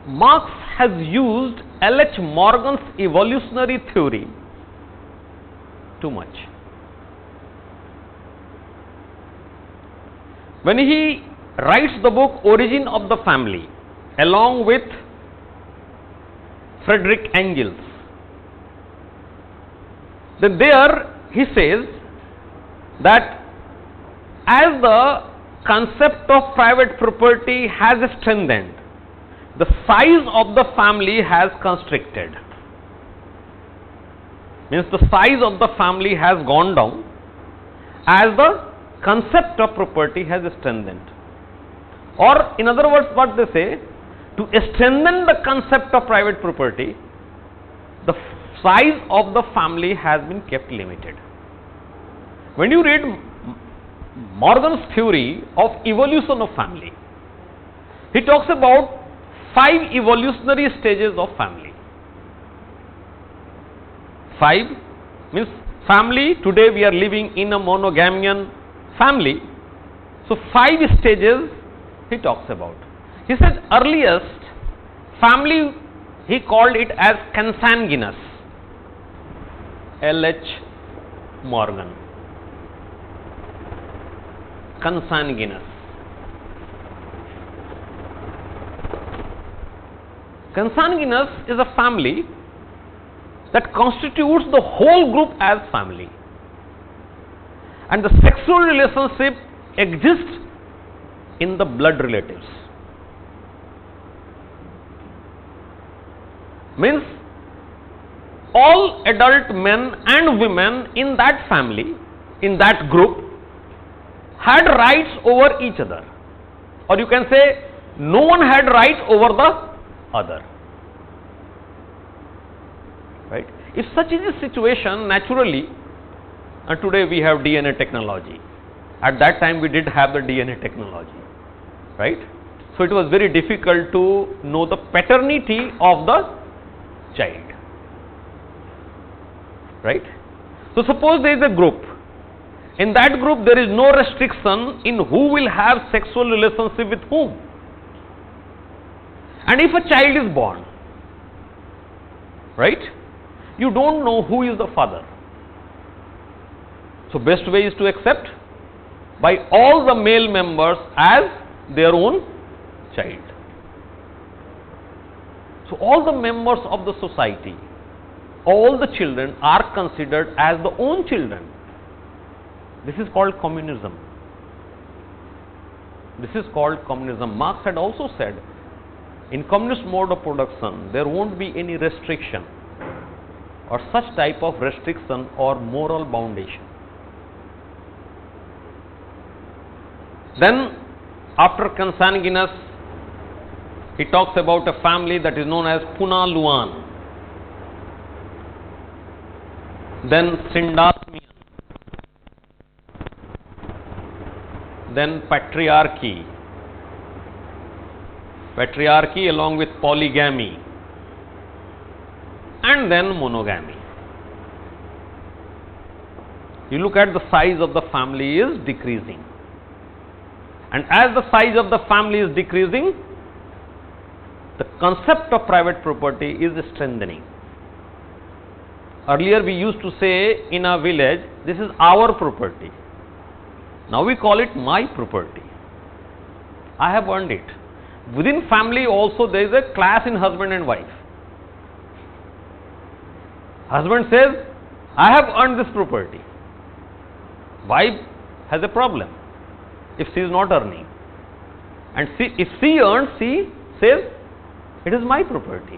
Marx has used L.H. Morgan's evolutionary theory too much. When he writes the book Origin of the Family along with Friedrich Engels, then there he says that as the concept of private property has strengthened, the size of the family has constricted. Means the size of the family has gone down as the concept of property has strengthened. Or in other words, what they say, to strengthen the concept of private property, the size of the family has been kept limited. When you read Morgan's theory of evolution of family, he talks about 5 evolutionary stages of family. 5 means family, today we are living in a monogamian family. So 5 stages he talks about. He said earliest family, he called it as consanguineous. L.H. Morgan. Consanguineous. Consanguineous is a family that constitutes the whole group as family, and the sexual relationship exists in the blood relatives. Means all adult men and women in that family, in that group, had rights over each other, or you can say no one had right over the other. Right? If such is the situation, naturally, and today we have DNA technology. At that time we did have the DNA technology. Right? So it was very difficult to know the paternity of the child. Right? So suppose there is a group. In that group there is no restriction in who will have sexual relationship with whom. And if a child is born, right, you don't know who is the father. So best way is to accept by all the male members as their own child. So all the members of the society, all the children are considered as the own children. This is called communism. This is called communism. Marx had also said in communist mode of production, there won't be any restriction or such type of restriction or moral foundation. Then, after consanguineous, he talks about a family that is known as Punaluan. Then Syndasmian. Then patriarchy. Patriarchy along with polygamy. And then monogamy. You look at the size of the family is decreasing. And as the size of the family is decreasing, the concept of private property is strengthening. Earlier we used to say in a village, this is our property. Now we call it my property. I have earned it. Within family also there is a clash in husband and wife. Husband says, I have earned this property. Wife has a problem if she is not earning. And if she earns, she says, it is my property.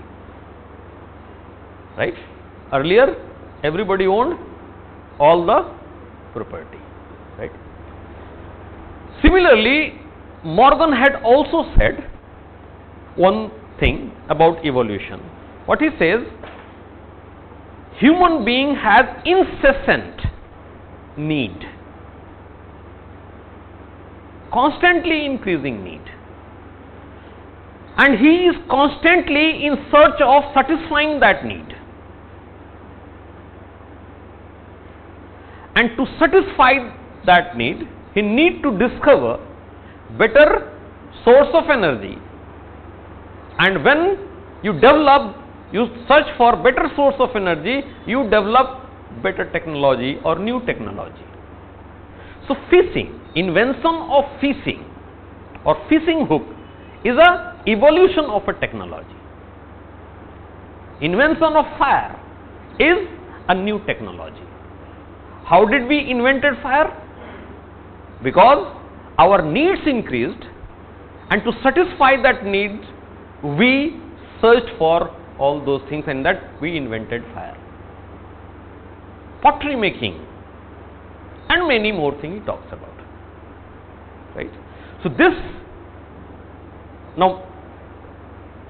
Right? Earlier, everybody owned all the property. Right? Similarly, Morgan had also said one thing about evolution. What he says, human being has incessant need, constantly increasing need, and he is constantly in search of satisfying that need. And to satisfy that need, he need to discover better source of energy, and when you search for better source of energy, you develop better technology or new technology. So fishing, invention of fishing or fishing hook is a evolution of a technology. Invention of fire is a new technology. How did we invented fire? Because our needs increased, and to satisfy that need, we searched for all those things, and that we invented fire. Pottery making and many more things he talks about. Right? So this, now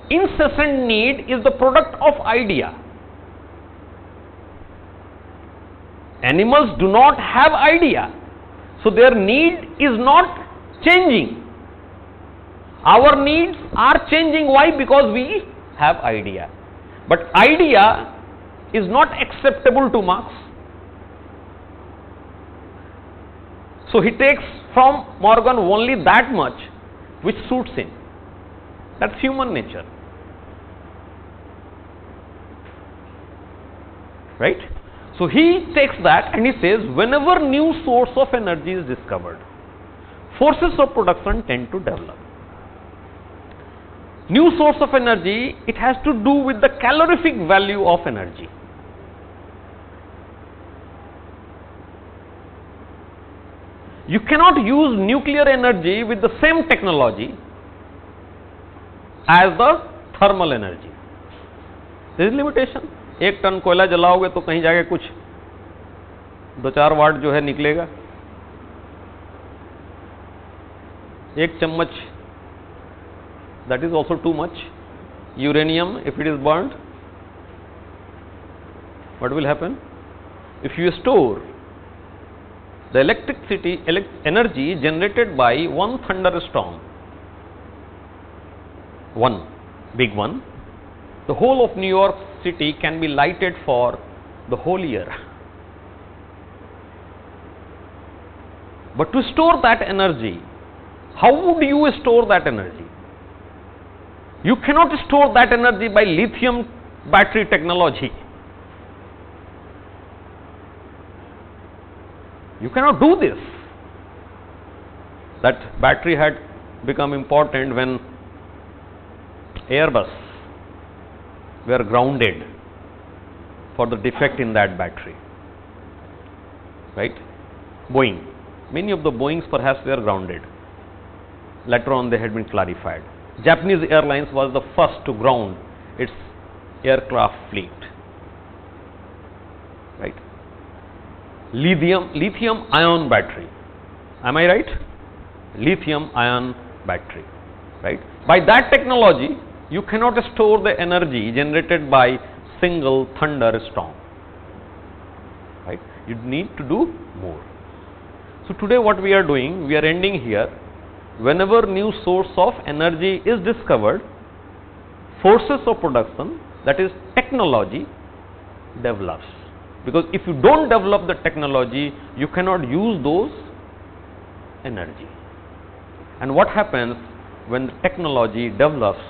incessant need is the product of idea. Animals do not have idea, so their need is not changing. Our needs are changing. Why? Because we have idea. But idea is not acceptable to Marx. So he takes from Morgan only that much which suits him. That's human nature. Right? So he takes that and he says, whenever new source of energy is discovered, forces of production tend to develop. New source of energy, it has to do with the calorific value of energy. You cannot use nuclear energy with the same technology as the thermal energy. There is limitation. 1 ton कोयला जलाओगे तो कहीं जाके कुछ 2-4 वाट जो है निकलेगा. 1 चम्मच, that is also too much. Uranium, if it is burnt, what will happen? If you store the energy generated by one thunderstorm, one big one, the whole of New York City can be lighted for the whole year. But to store that energy, how would you store that energy? You cannot store that energy by lithium battery technology. You cannot do this. That battery had become important when Airbus were grounded for the defect in that battery. Right? Boeing. Many of the Boeings perhaps were grounded. Later on they had been clarified. Japanese Airlines was the first to ground its aircraft fleet. Right? Lithium ion battery. Am I right? Lithium ion battery. Right? By that technology, you cannot store the energy generated by single thunderstorm. Right? You need to do more. So today what we are doing, we are ending here. Whenever new source of energy is discovered, forces of production, that is technology, develops. Because if you don't develop the technology, you cannot use those energy. And what happens when the technology develops?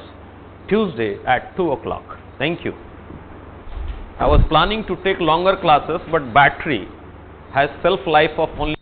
Tuesday at 2 o'clock. Thank you. I was planning to take longer classes, but battery has shelf life of only